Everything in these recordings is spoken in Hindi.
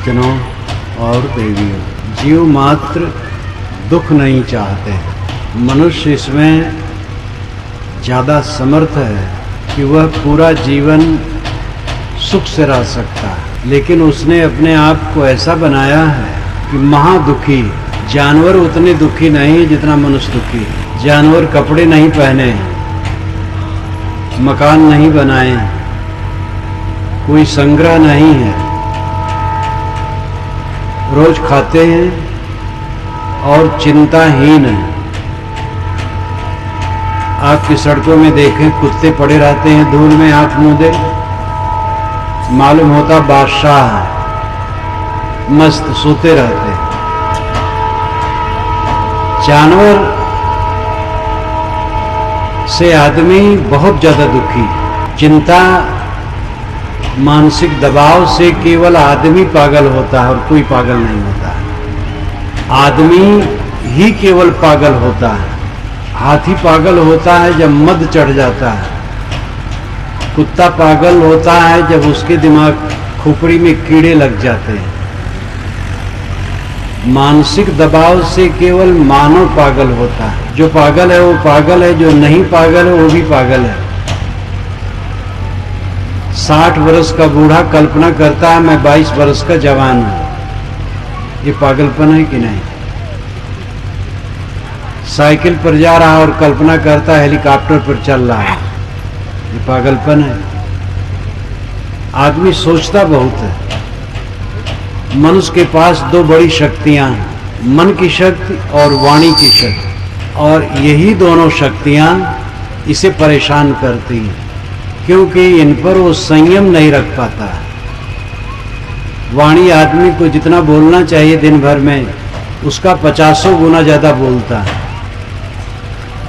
सज्जनों और देवियों, जीव मात्र दुख नहीं चाहते हैं। मनुष्य इसमें ज़्यादा समर्थ है कि वह पूरा जीवन सुख से रह सकता है, लेकिन उसने अपने आप को ऐसा बनाया है कि महादुखी। जानवर उतने दुखी नहीं जितना मनुष्य दुखी। जानवर कपड़े नहीं पहने, मकान नहीं बनाए, कोई संग्रह नहीं है, रोज खाते हैं और चिंताहीन है। आपकी सड़कों में देखें कुत्ते पड़े रहते हैं धूल में आंख मूंदे, मालूम होता बादशाह है, मस्त सोते रहते हैं। जानवर से आदमी बहुत ज्यादा दुखी। चिंता, मानसिक दबाव से केवल आदमी पागल होता है और कोई पागल नहीं होता है। आदमी ही केवल पागल होता है। हाथी पागल होता है जब मद चढ़ जाता है। कुत्ता पागल होता है जब उसके दिमाग खोपड़ी में कीड़े लग जाते हैं। मानसिक दबाव से केवल मानव पागल होता है। जो पागल है वो पागल है, जो नहीं पागल है वो भी पागल है। 60 वर्ष का बूढ़ा कल्पना करता है मैं 22 वर्ष का जवान हूं। ये पागलपन है कि नहीं? साइकिल पर जा रहा और कल्पना करता है हेलीकॉप्टर पर चल रहा है। ये पागलपन है। आदमी सोचता बहुत है। मनुष्य के पास दो बड़ी शक्तियां हैं, मन की शक्ति और वाणी की शक्ति, और यही दोनों शक्तियां इसे परेशान करती हैं, क्योंकि इन पर वो संयम नहीं रख पाता। वाणी आदमी को जितना बोलना चाहिए दिन भर में, उसका 50 गुना ज्यादा बोलता है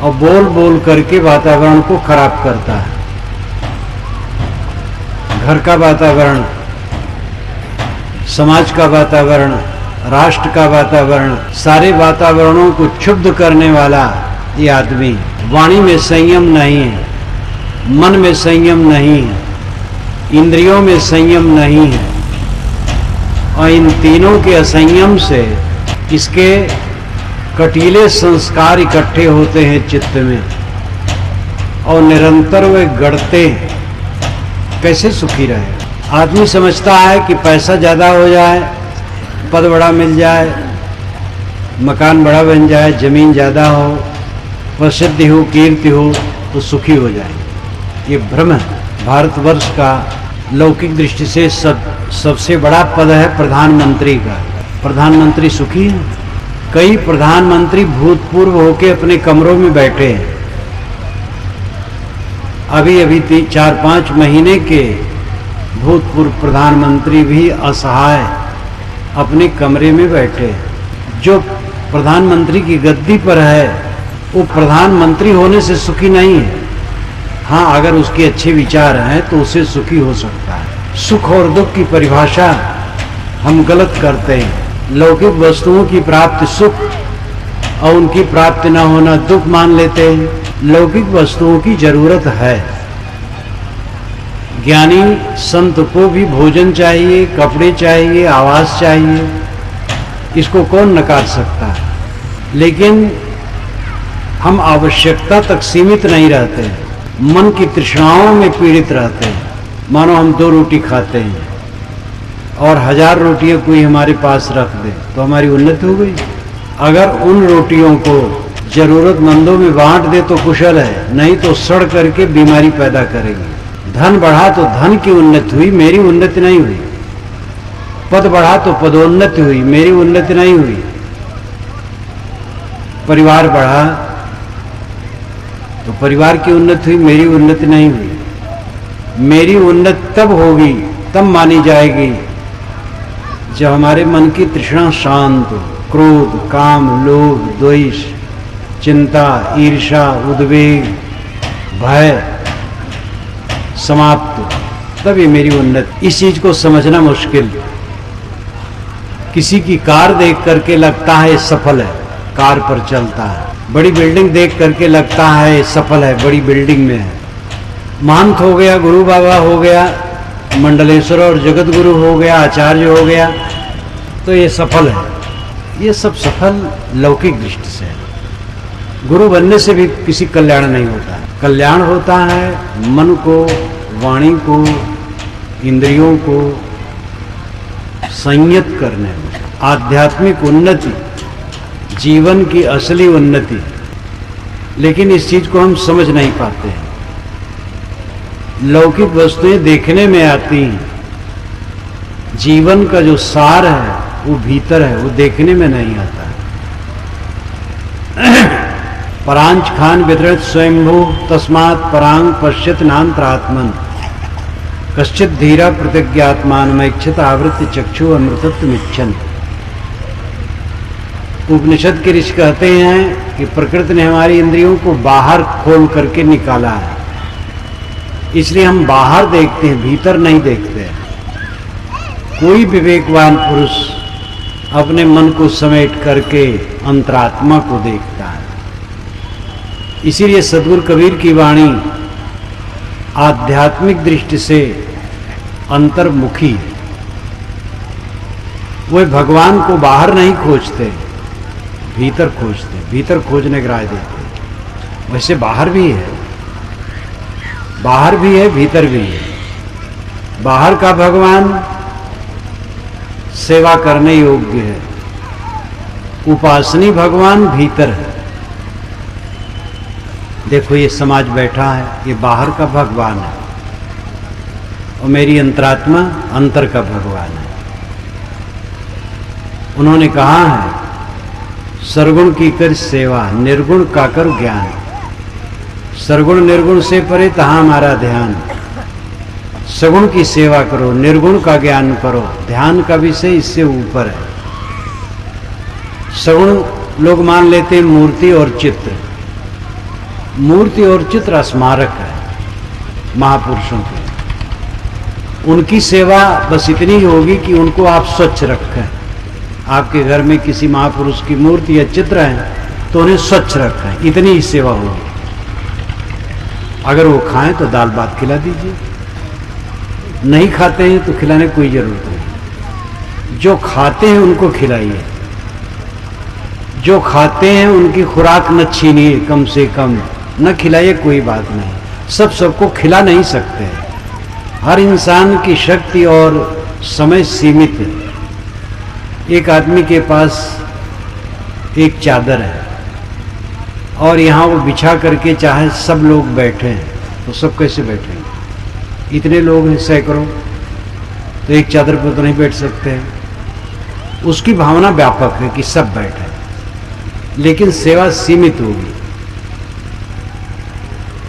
और बोल बोल करके वातावरण को खराब करता है। घर का वातावरण, समाज का वातावरण, राष्ट्र का वातावरण, सारे वातावरणों को क्षुब्ध करने वाला ये आदमी। वाणी में संयम नहीं है, मन में संयम नहीं है, इंद्रियों में संयम नहीं है, और इन तीनों के असंयम से इसके कटीले संस्कार इकट्ठे होते हैं चित्त में और निरंतर वे गढ़ते हैं। कैसे सुखी रहे? आदमी समझता है कि पैसा ज्यादा हो जाए, पद बड़ा मिल जाए, मकान बड़ा बन जाए, जमीन ज्यादा हो, प्रसिद्धि हो, कीर्ति हो तो सुखी हो जाए। ये भ्रम है। भारतवर्ष का लौकिक दृष्टि से सबसे बड़ा पद है प्रधानमंत्री का। प्रधानमंत्री सुखी है? कई प्रधानमंत्री भूतपूर्व होके अपने कमरों में बैठे हैं। अभी 4-5 महीने के भूतपूर्व प्रधानमंत्री भी असहाय अपने कमरे में बैठे हैं। जो प्रधानमंत्री की गद्दी पर है वो प्रधानमंत्री होने से सुखी नहीं है। हाँ, अगर उसके अच्छे विचार हैं तो उसे सुखी हो सकता है। सुख और दुख की परिभाषा हम गलत करते हैं। लौकिक वस्तुओं की प्राप्ति सुख और उनकी प्राप्ति न होना दुख मान लेते हैं। लौकिक वस्तुओं की जरूरत है। ज्ञानी संत को भी भोजन चाहिए, कपड़े चाहिए, आवास चाहिए, इसको कौन नकार सकता है? लेकिन हम आवश्यकता तक सीमित नहीं रहते हैं, मन की तृष्णाओं में पीड़ित रहते हैं। मानो हम 2 रोटी खाते हैं और 1000 रोटियां कोई हमारे पास रख दे तो हमारी उन्नति हो गई। अगर उन रोटियों को जरूरतमंदों में बांट दे तो कुशल है, नहीं तो सड़ करके बीमारी पैदा करेगी। धन बढ़ा तो धन की उन्नति हुई, मेरी उन्नति नहीं हुई। पद बढ़ा तो पदोन्नति हुई, मेरी उन्नति नहीं हुई। परिवार बढ़ा तो परिवार की उन्नति हुई, मेरी उन्नति नहीं हुई। मेरी उन्नति तब होगी, तब मानी जाएगी जब हमारे मन की तृष्णा शांत हो। क्रोध, काम, लोभ, द्वेष, चिंता, ईर्ष्या, उद्वेग, भय समाप्त हो, तब ये मेरी उन्नति। इस चीज को समझना मुश्किल। किसी की कार देख करके लगता है सफल है, कार पर चलता है। बड़ी बिल्डिंग देख करके लगता है सफल है, बड़ी बिल्डिंग में है। महंत हो गया, गुरु बाबा हो गया, मंडलेश्वर और जगत गुरु हो गया, आचार्य हो गया, तो ये सफल है। ये सब सफल लौकिक दृष्टि से है। गुरु बनने से भी किसी कल्याण नहीं होता है। कल्याण होता है मन को, वाणी को, इंद्रियों को संयत करने में। आध्यात्मिक उन्नति जीवन की असली उन्नति। लेकिन इस चीज को हम समझ नहीं पाते हैं। लौकिक वस्तुएं देखने में आती हैं, जीवन का जो सार है वो भीतर है, वो देखने में नहीं आता है। परांच खान वितरित स्वयंभू तस्मात् परांग पश्यत नान्तरात्मन कश्चित धीरा प्रतिज्ञात्मान मैक्षत आवृत्ति चक्षु अमृतत्वमिच्छन्। उपनिषद के ऋषि कहते हैं कि प्रकृति ने हमारी इंद्रियों को बाहर खोल करके निकाला है, इसलिए हम बाहर देखते हैं, भीतर नहीं देखते। कोई विवेकवान पुरुष अपने मन को समेट करके अंतरात्मा को देखता है। इसीलिए सद्गुरु कबीर की वाणी आध्यात्मिक दृष्टि से अंतर्मुखी है। वे भगवान को बाहर नहीं खोजते, भीतर खोजते, भीतर खोजने की राय देते। वैसे बाहर भी है, बाहर भी है, भीतर भी है। बाहर का भगवान सेवा करने योग्य है, उपासनी भगवान भीतर है। देखो ये समाज बैठा है, ये बाहर का भगवान है और मेरी अंतरात्मा अंतर का भगवान है। उन्होंने कहा है सरगुण की कर सेवा, निर्गुण का कर ज्ञान। सरगुण निर्गुण से परे तहां हमारा ध्यान। सगुण की सेवा करो, निर्गुण का ज्ञान करो, ध्यान का विषय इससे ऊपर है। सगुण लोग मान लेते हैं मूर्ति और चित्र। मूर्ति और चित्र स्मारक है महापुरुषों के। उनकी सेवा बस इतनी ही होगी कि उनको आप स्वच्छ रखें। आपके घर में किसी महापुरुष की मूर्ति या चित्र है तो उन्हें स्वच्छ रखें, इतनी ही सेवा होगी। अगर वो खाएं तो दाल भात खिला दीजिए, नहीं खाते हैं तो खिलाने की कोई जरूरत नहीं। जो खाते हैं उनको खिलाइए, जो खाते हैं उनकी खुराक न छीनिए, कम से कम न खिलाइए, कोई बात नहीं। सबको खिला नहीं सकते। हर इंसान की शक्ति और समय सीमित है। एक आदमी के पास एक चादर है और यहाँ वो बिछा करके चाहे सब लोग बैठे हैं तो सब कैसे बैठेंगे? इतने लोग हैं सैकड़ों, तो एक चादर पर तो नहीं बैठ सकते हैं। उसकी भावना व्यापक है कि सब बैठे, लेकिन सेवा सीमित होगी।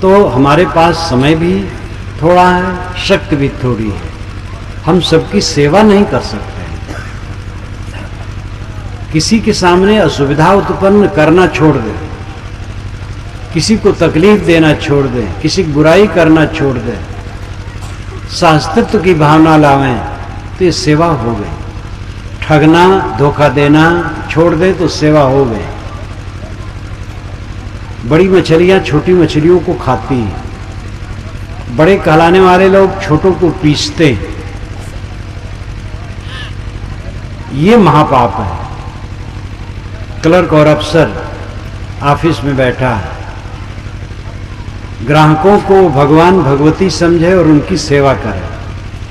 तो हमारे पास समय भी थोड़ा है, शक्ति भी थोड़ी है। हम सबकी सेवा नहीं कर सकते। किसी के सामने असुविधा उत्पन्न करना छोड़ दें, किसी को तकलीफ देना छोड़ दें, किसी की बुराई करना छोड़ दें, सहस्तित्व की भावना लावें तो ये सेवा हो गई। ठगना, धोखा देना छोड़ दें तो सेवा हो गई। बड़ी मछलियां छोटी मछलियों को खाती हैं, बड़े कहलाने वाले लोग छोटों को पीसते हैं। ये महापाप है। क्लर्क और अफसर ऑफिस में बैठा है, ग्राहकों को भगवान भगवती समझे और उनकी सेवा करे।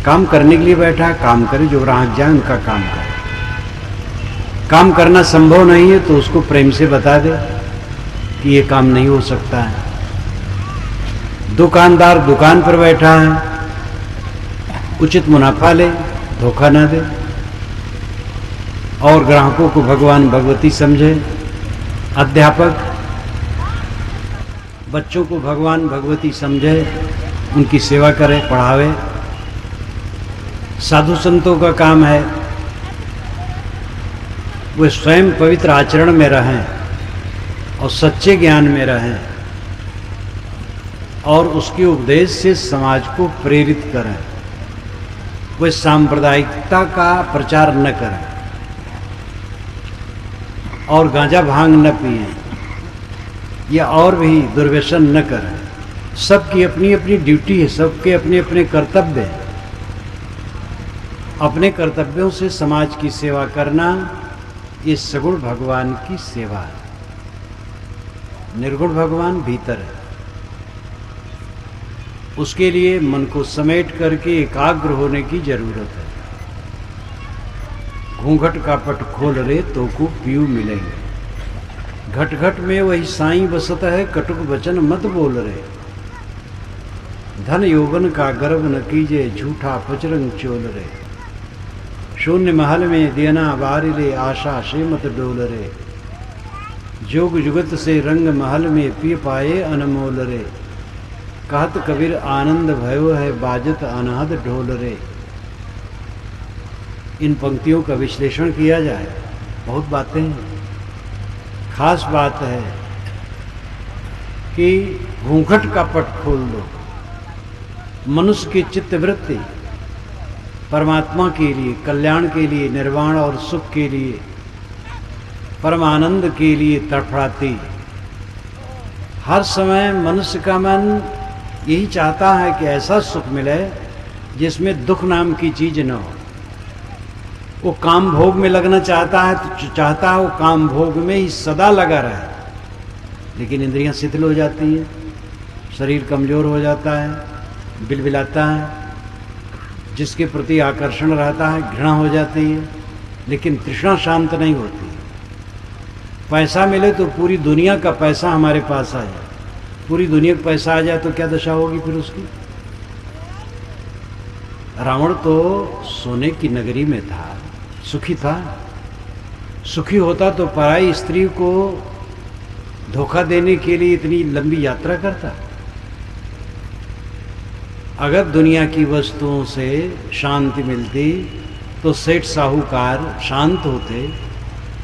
काम करने के लिए बैठा है, काम करे, जो ग्राहक जाए उनका काम करे। काम करना संभव नहीं है तो उसको प्रेम से बता दे कि ये काम नहीं हो सकता है। दुकानदार दुकान पर बैठा है, उचित मुनाफा ले, धोखा ना दे और ग्राहकों को भगवान भगवती समझे। अध्यापक बच्चों को भगवान भगवती समझे, उनकी सेवा करे, पढ़ावे। साधु संतों का काम है वे स्वयं पवित्र आचरण में रहें और सच्चे ज्ञान में रहें और उसके उपदेश से समाज को प्रेरित करें। वे सांप्रदायिकता का प्रचार न करें और गांजा भांग न पिएं या और भी दुर्व्यसन न करें। सबकी अपनी अपनी ड्यूटी है, सबके अपने अपने कर्तव्य हैं अपने कर्तव्यों से समाज की सेवा करना, ये सगुण भगवान की सेवा है। निर्गुण भगवान भीतर है, उसके लिए मन को समेट करके एकाग्र होने की जरूरत है। घूंघट का पट खोल रे तो को पीऊ मिलेंगे, घट घट में वही साईं बसत है, कटुक वचन मत बोल रे। धन यौवन का गर्व न कीजे, झूठा पचरंग चोल रे। शून्य महल में दियना बारी ले, आशा से मत डोल रे। जोग जुगत से रंग महल में पी पाए अनमोल रे। कहत कबीर आनंद भयो है, बाजत अनहद ढोल रे। इन पंक्तियों का विश्लेषण किया जाए, बहुत बातें हैं। खास बात है कि घूंघट का पट खोल दो। मनुष्य की चित्तवृत्ति परमात्मा के लिए, कल्याण के लिए, निर्वाण और सुख के लिए, परमानंद के लिए तड़फड़ाती। हर समय मनुष्य का मन यही चाहता है कि ऐसा सुख मिले जिसमें दुख नाम की चीज न हो। वो काम भोग में लगना चाहता है तो चाहता है वो काम भोग में ही सदा लगा रहे, लेकिन इंद्रियां शिथिल हो जाती है, शरीर कमजोर हो जाता है, बिलबिलाता है, जिसके प्रति आकर्षण रहता है घृणा हो जाती है, लेकिन तृष्णा शांत नहीं होती। पैसा मिले तो पूरी दुनिया का पैसा हमारे पास आ जाए, पूरी दुनिया का पैसा आ जाए तो क्या दशा होगी फिर उसकी। रावण तो सोने की नगरी में था, सुखी था। सुखी होता तो पराई स्त्री को धोखा देने के लिए इतनी लंबी यात्रा करता। अगर दुनिया की वस्तुओं से शांति मिलती तो सेठ साहूकार शांत होते।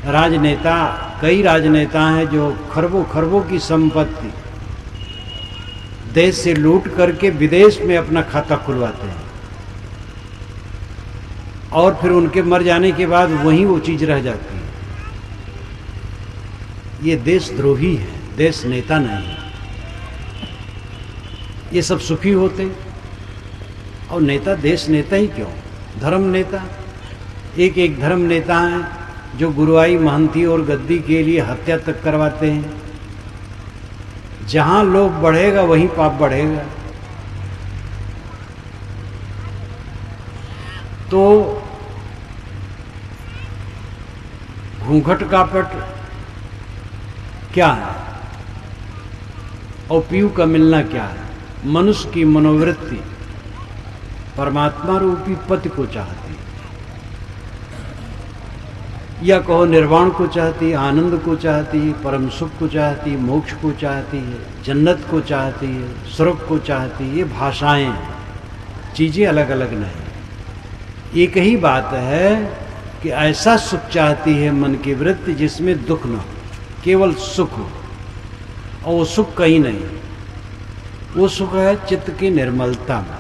राजनेता, कई राजनेता हैं जो खरबों खरबों की संपत्ति देश से लूट करके विदेश में अपना खाता खुलवाते हैं और फिर उनके मर जाने के बाद वहीं वो चीज रह जाती है। ये देशद्रोही है, देश नेता नहीं। ये सब सुखी होते और नेता देश नेता ही क्यों, धर्म नेता। एक एक धर्म नेता हैं जो गुरुआई महंती और गद्दी के लिए हत्या तक करवाते हैं। जहां लोभ बढ़ेगा वहीं पाप बढ़ेगा। तो घूंघट का पट क्या है और पीयू का मिलना क्या है? मनुष्य की मनोवृत्ति परमात्मा रूपी पति को चाहती, या कहो निर्वाण को चाहती, आनंद को चाहती, परम सुख को चाहती, मोक्ष को चाहती है, जन्नत को चाहती है, स्वर्ग को चाहती है। ये भाषाएं, चीजें अलग अलग नहीं। एक ही बात है कि ऐसा सुख चाहती है मन की वृत्ति जिसमें दुख न हो, केवल सुख हो। और वो सुख कहीं नहीं, वो सुख है चित्त की निर्मलता में,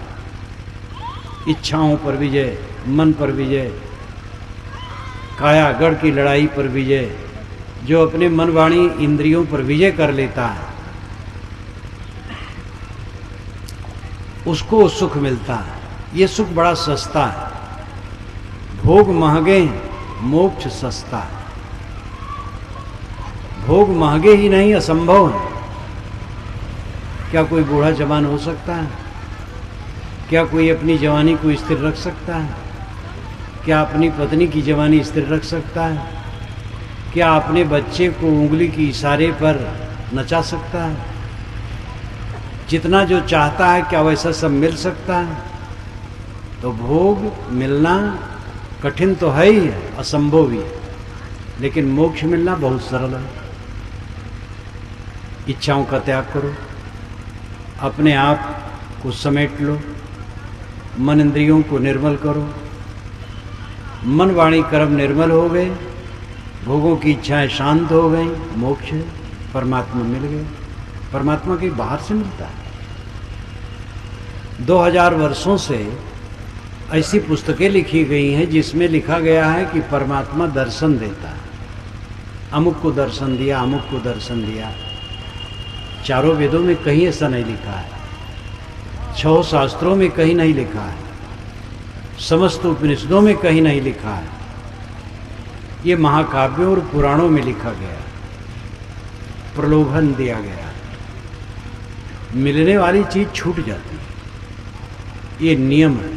इच्छाओं पर विजय, मन पर विजय, काया गढ़ की लड़ाई पर विजय। जो अपने मन वाणी इंद्रियों पर विजय कर लेता है उसको सुख मिलता है। ये सुख बड़ा सस्ता है। भोग महंगे, मोक्ष सस्ता है। भोग महंगे ही नहीं, असंभव है। क्या कोई बूढ़ा जवान हो सकता है? क्या कोई अपनी जवानी को स्थिर रख सकता है? क्या अपनी पत्नी की जवानी स्थिर रख सकता है? क्या अपने बच्चे को उंगली की इशारे पर नचा सकता है? जितना जो चाहता है क्या वैसा सब मिल सकता है? तो भोग मिलना कठिन तो है ही है, असंभव ही है, लेकिन मोक्ष मिलना बहुत सरल है। इच्छाओं का त्याग करो, अपने आप को समेट लो, मन इंद्रियों को निर्मल करो। मन वाणी कर्म निर्मल हो गए, भोगों की इच्छाएं शांत हो गई, मोक्ष परमात्मा मिल गए। परमात्मा के बाहर से मिलता है। 2000 वर्षों से ऐसी पुस्तकें लिखी गई हैं जिसमें लिखा गया है कि परमात्मा दर्शन देता है। अमुक को दर्शन दिया, अमुक को दर्शन दिया। चारों वेदों में कहीं ऐसा नहीं लिखा है, 6 शास्त्रों में कहीं नहीं लिखा है। समस्त उपनिषदों में कहीं नहीं लिखा है, ये महाकाव्यों और पुराणों में लिखा गया, प्रलोभन दिया गया। मिलने वाली चीज छूट जाती है, ये नियम है।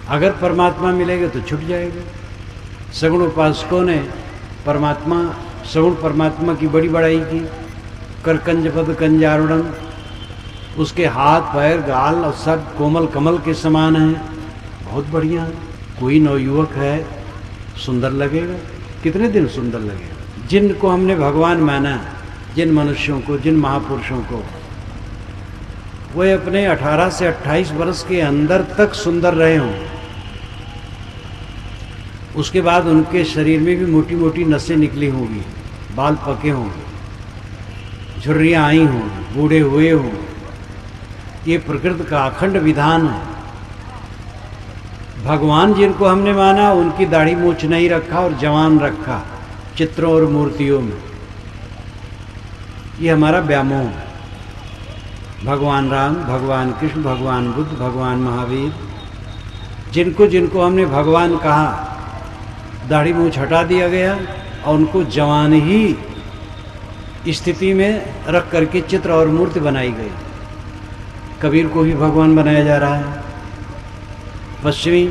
अगर परमात्मा मिलेगा तो छूट जाएगा। सगुण उपासकों ने परमात्मा, सगुण परमात्मा की बड़ी बड़ाई की। करकंज पद कंजारुणम, उसके हाथ पैर गाल और सब कोमल कमल के समान हैं, बहुत बढ़िया है। कोई नवयुवक है, सुंदर लगेगा, कितने दिन सुंदर लगेगा। जिनको हमने भगवान माना, जिन मनुष्यों को, जिन महापुरुषों को, वे अपने 18 से 28 वर्ष के अंदर तक सुंदर रहे हों, उसके बाद उनके शरीर में भी मोटी मोटी नसें निकली होंगी, बाल पके होंगे, झुर्रियाँ आई होंगी, बूढ़े हुए हों। ये प्रकृति का अखंड विधान है। भगवान जिनको हमने माना, उनकी दाढ़ी मूछ नहीं रखा और जवान रखा चित्रों और मूर्तियों में। ये हमारा व्यामोह है। भगवान राम, भगवान कृष्ण, भगवान बुद्ध, भगवान महावीर, जिनको जिनको हमने भगवान कहा, दाढ़ी मूछ हटा दिया गया और उनको जवान ही स्थिति में रख करके चित्र और मूर्ति बनाई गई। कबीर को भी भगवान बनाया जा रहा है। पश्चिमी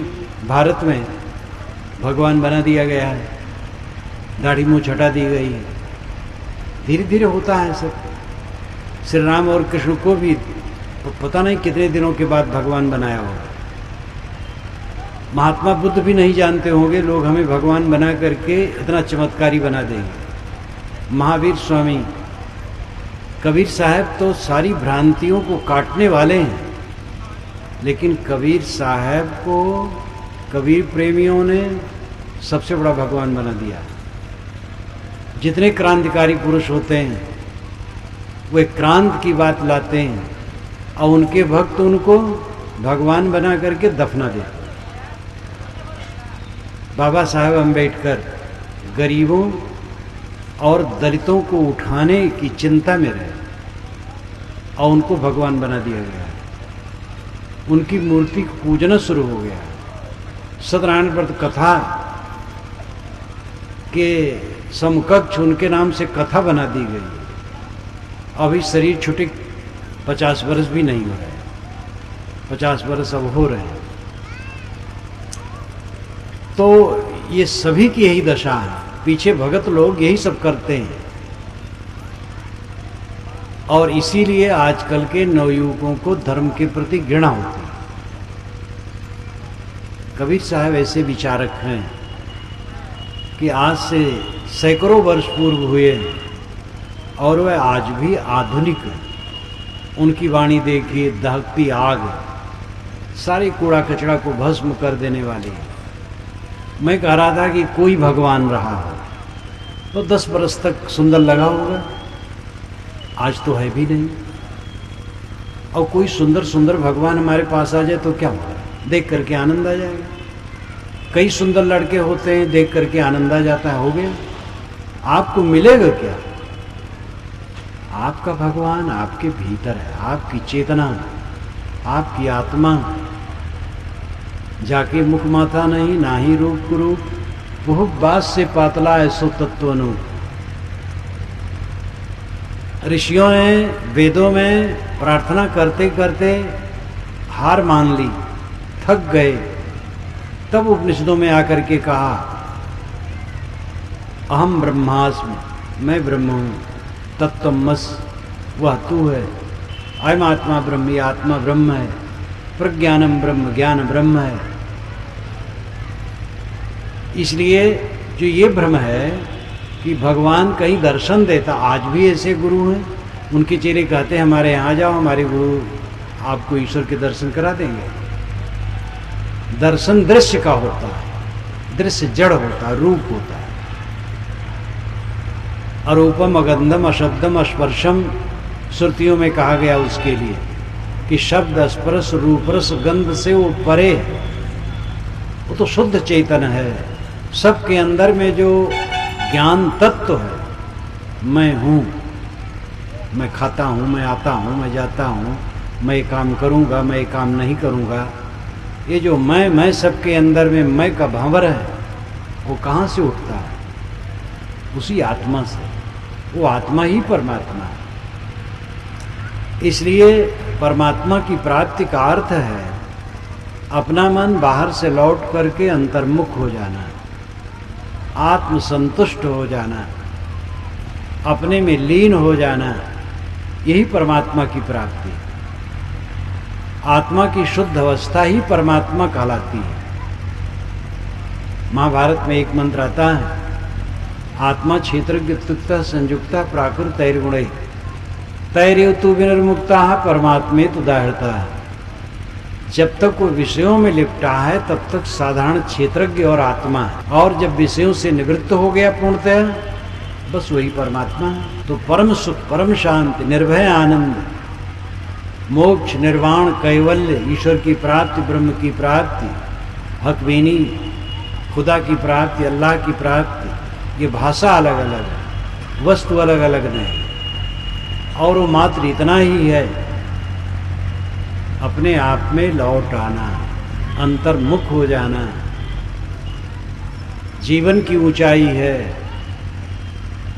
भारत में भगवान बना दिया गया है, दाढ़ी मूछ हटा दी गई है। धीरे धीरे होता है सब। श्री राम और कृष्ण को भी पता नहीं कितने दिनों के बाद भगवान बनाया होगा। महात्मा बुद्ध भी नहीं जानते होंगे, लोग हमें भगवान बना करके इतना चमत्कारी बना देंगे। महावीर स्वामी, कबीर साहब तो सारी भ्रांतियों को काटने वाले हैं, लेकिन कबीर साहब को कबीर प्रेमियों ने सबसे बड़ा भगवान बना दिया। जितने क्रांतिकारी पुरुष होते हैं वे क्रांत की बात लाते हैं और उनके भक्त उनको भगवान बना करके दफना देते। बाबा साहब अम्बेडकर गरीबों और दलितों को उठाने की चिंता में रहे और उनको भगवान बना दिया गया। उनकी मूर्ति को पूजना शुरू हो गया। सत्यनारायण व्रत कथा के समकक्ष उनके नाम से कथा बना दी गई। अभी शरीर छुटे 50 वर्ष भी नहीं हो रहे, 50 वर्ष अब हो रहे हैं। तो ये सभी की यही दशा है। पीछे भगत लोग यही सब करते हैं और इसीलिए आजकल के नवयुवकों को धर्म के प्रति घृणा होती है। कबीर साहब ऐसे विचारक हैं कि आज से सैकड़ों वर्ष पूर्व हुए और वह आज भी आधुनिक है। उनकी वाणी देखिए, दहकती आग, सारे कूड़ा कचरा को भस्म कर देने वाली है। मैं कह रहा था कि कोई भगवान रहा हो तो 10 बरस तक सुंदर लगा होगा, आज तो है भी नहीं। और कोई सुंदर सुंदर भगवान हमारे पास आ जाए तो क्या होगा, देख करके आनंद आ जाएगा। कई सुंदर लड़के होते हैं, देख करके आनंद आ जाता है, हो गया। आपको मिलेगा क्या? आपका भगवान आपके भीतर है, आपकी चेतना, आपकी आत्मा। जाके मुख माथा नहीं, ना ही रूप कुरूप, बहुत बात से पातला ऐसो तत्वनूप। ऋषियों ने वेदों में प्रार्थना करते करते हार मान ली, थक गए। तब उपनिषदों में आकर के कहा, अहम ब्रह्मास्मि, मैं ब्रह्म हूँ, तत्त्वमस, वह तू है। अयम आत्मा ब्रह्म, ये आत्मा ब्रह्म है। प्रज्ञानम ब्रह्म, ज्ञान ब्रह्म है। इसलिए जो ये भ्रम है कि भगवान कहीं दर्शन देता, आज भी ऐसे गुरु हैं, उनके चेले कहते हैं हमारे यहाँ जाओ, हमारे गुरु आपको ईश्वर के दर्शन करा देंगे। दर्शन दृश्य का होता है, दृश्य जड़ होता है, रूप होता है। अरूपम अगंधम अशब्दम अस्पर्शम श्रुतियों में कहा गया उसके लिए कि शब्द स्पर्श रूपरस गंध से वो परे, वो तो शुद्ध चेतन है। सबके अंदर में जो ज्ञान तत्व है, मैं हूँ, मैं खाता हूँ, मैं आता हूँ, मैं जाता हूँ, मैं ये काम करूँगा, मैं ये काम नहीं करूँगा, ये जो मैं सबके अंदर में मैं का भंवर है, वो कहाँ से उठता है? उसी आत्मा से। वो आत्मा ही परमात्मा है। इसलिए परमात्मा की प्राप्ति का अर्थ है अपना मन बाहर से लौट करके अंतर्मुख हो जाना, आत्मसंतुष्ट हो जाना, अपने में लीन हो जाना। यही परमात्मा की प्राप्ति है। आत्मा की शुद्ध अवस्था ही परमात्मा कहलाती है। महाभारत में एक मंत्र आता है, आत्मा क्षेत्रज्ञ तुक्ता संयुक्ता प्राकृत तैर्गुण तैरेव तु विनिर्मुक्ता परमात्मे तुदाहृता। जब तक वो विषयों में लिपटा है तब तक साधारण क्षेत्रज्ञ और आत्मा है, और जब विषयों से निवृत्त हो गया पूर्णतः, बस वही परमात्मा है। तो परम सुख, परम शांति, निर्भय आनंद, मोक्ष, निर्वाण, कैवल्य, ईश्वर की प्राप्ति, ब्रह्म की प्राप्ति, हकबीनी, खुदा की प्राप्ति, अल्लाह की प्राप्ति, ये भाषा अलग अलग है, वस्तु अलग अलग नहीं, और वो मात्र इतना ही है, अपने आप में लौट आना, अंतर्मुख हो जाना। जीवन की ऊंचाई है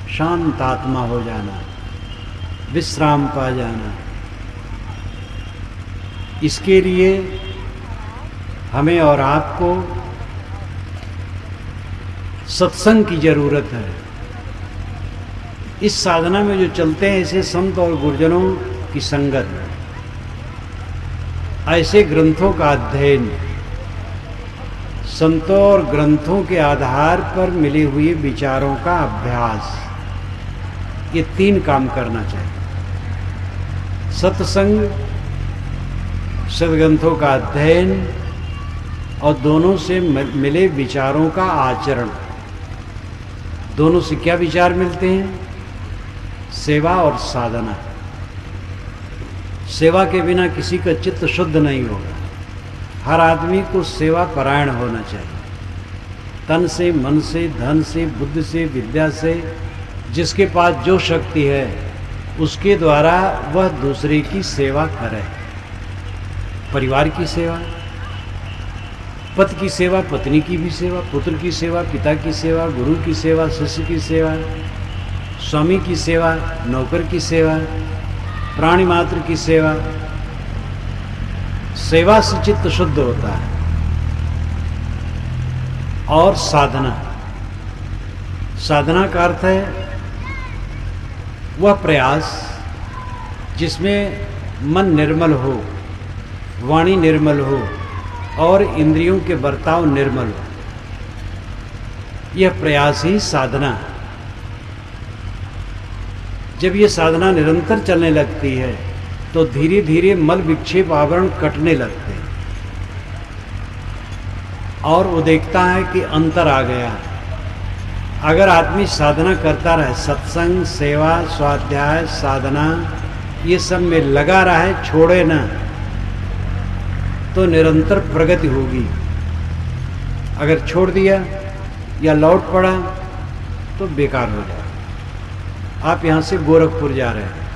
शांत आत्मा हो जाना, विश्राम पा जाना। इसके लिए हमें और आपको सत्संग की जरूरत है। इस साधना में जो चलते हैं ऐसे संत और गुरुजनों की संगत, ऐसे ग्रंथों का अध्ययन, संतों और ग्रंथों के आधार पर मिले हुए विचारों का अभ्यास, ये तीन काम करना चाहिए। सत्संग, सद्ग्रंथों का अध्ययन और दोनों से मिले विचारों का आचरण। दोनों से क्या विचार मिलते हैं? सेवा और साधना। सेवा के बिना किसी का चित्त शुद्ध नहीं होगा। हर आदमी को सेवा परायण होना चाहिए, तन से, मन से, धन से, बुद्धि से, विद्या से, जिसके पास जो शक्ति है उसके द्वारा वह दूसरे की सेवा करे। परिवार की सेवा, पति की सेवा, पत्नी की भी सेवा, पुत्र की सेवा, पिता की सेवा, गुरु की सेवा, शिष्य की सेवा, स्वामी की सेवा, नौकर की सेवा, प्राणी मात्र की सेवा। सेवा से चित्त शुद्ध होता है। और साधना, साधना का अर्थ है वह प्रयास जिसमें मन निर्मल हो, वाणी निर्मल हो और इंद्रियों के बर्ताव निर्मल हो। यह प्रयास ही साधना है। जब ये साधना निरंतर चलने लगती है तो धीरे धीरे मल विक्षेप आवरण कटने लगते हैं और वो देखता है कि अंतर आ गया। अगर आदमी साधना करता रहे, सत्संग, सेवा, स्वाध्याय, साधना, ये सब में लगा रहे, छोड़े ना, तो निरंतर प्रगति होगी। अगर छोड़ दिया या लौट पड़ा तो बेकार हो जाए। आप यहाँ से गोरखपुर जा रहे हैं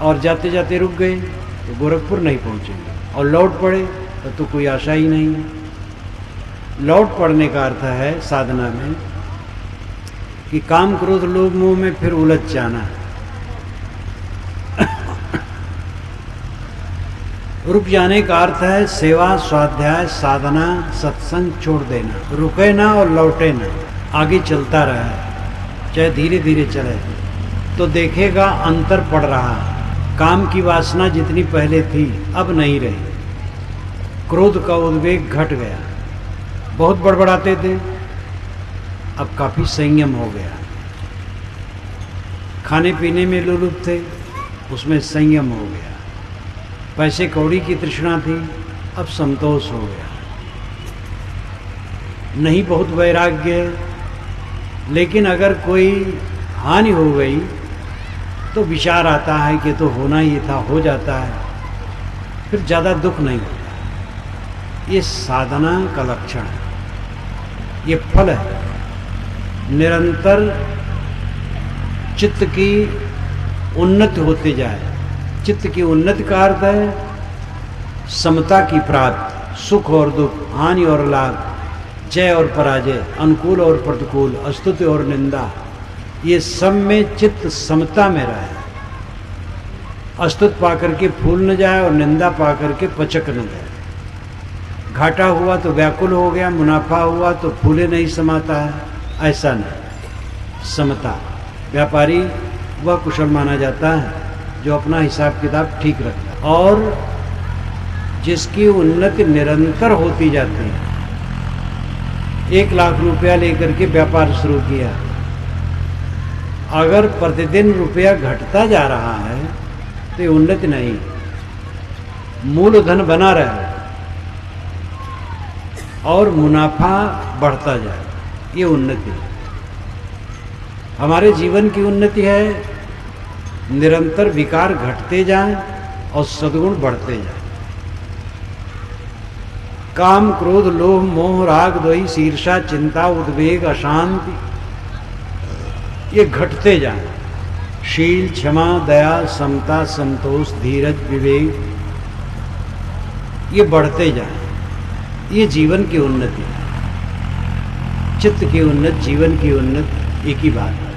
और जाते जाते रुक गए तो गोरखपुर नहीं पहुँचेंगे, और लौट पड़े तो कोई आशा ही नहीं है। लौट पड़ने का अर्थ है साधना में कि काम, क्रोध, लोभ, मोह में फिर उलझ जाना। रुक जाने का अर्थ है सेवा, स्वाध्याय, साधना, सत्संग छोड़ देना। रुके ना और लौटे ना, आगे चलता रहे, चाहे धीरे धीरे चले, तो देखेगा अंतर पड़ रहा। काम की वासना जितनी पहले थी अब नहीं रही। क्रोध का उद्वेग घट गया। बहुत बड़बड़ाते थे, अब काफी संयम हो गया। खाने पीने में लुलुप थे, उसमें संयम हो गया। पैसे कौड़ी की तृष्णा थी, अब संतोष हो गया। नहीं बहुत वैराग्य है, लेकिन अगर कोई हानि हो गई तो विचार आता है कि तो होना ही था, हो जाता है, फिर ज़्यादा दुख नहीं होता। ये साधना का लक्षण है, ये फल है। निरंतर चित्त की उन्नति होती जाए। चित्त की उन्नति का अर्थ है समता की प्राप्ति। सुख और दुख, हानि और लाभ, जय और पराजय, अनुकूल और प्रतिकूल, स्तुति और निंदा, ये सब में चित्त समता में रहे। स्तुति पाकर के फूल न जाए और निंदा पाकर के पचक न जाए। घाटा हुआ तो व्याकुल हो गया, मुनाफा हुआ तो फूले नहीं समाता है, ऐसा नहीं। समता। व्यापारी वह कुशल माना जाता है जो अपना हिसाब किताब ठीक रखता है और जिसकी उन्नति निरंतर होती जाती है। 1 लाख रुपया लेकर के व्यापार शुरू किया, अगर प्रतिदिन रुपया घटता जा रहा है तो ये उन्नति नहीं। मूलधन बना रहे और मुनाफा बढ़ता जाए, ये उन्नति। हमारे जीवन की उन्नति है निरंतर विकार घटते जाएं और सद्गुण बढ़ते जाएं। काम, क्रोध, लोभ, मोह, राग, द्वेष, ईर्ष्या, चिंता, उद्वेग, अशांति, ये घटते जाएं। शील, क्षमा, दया, समता, संतोष, धीरज, विवेक, ये बढ़ते जाएं। ये जीवन की उन्नति है। चित्त की उन्नति, जीवन की उन्नति एक ही बात है।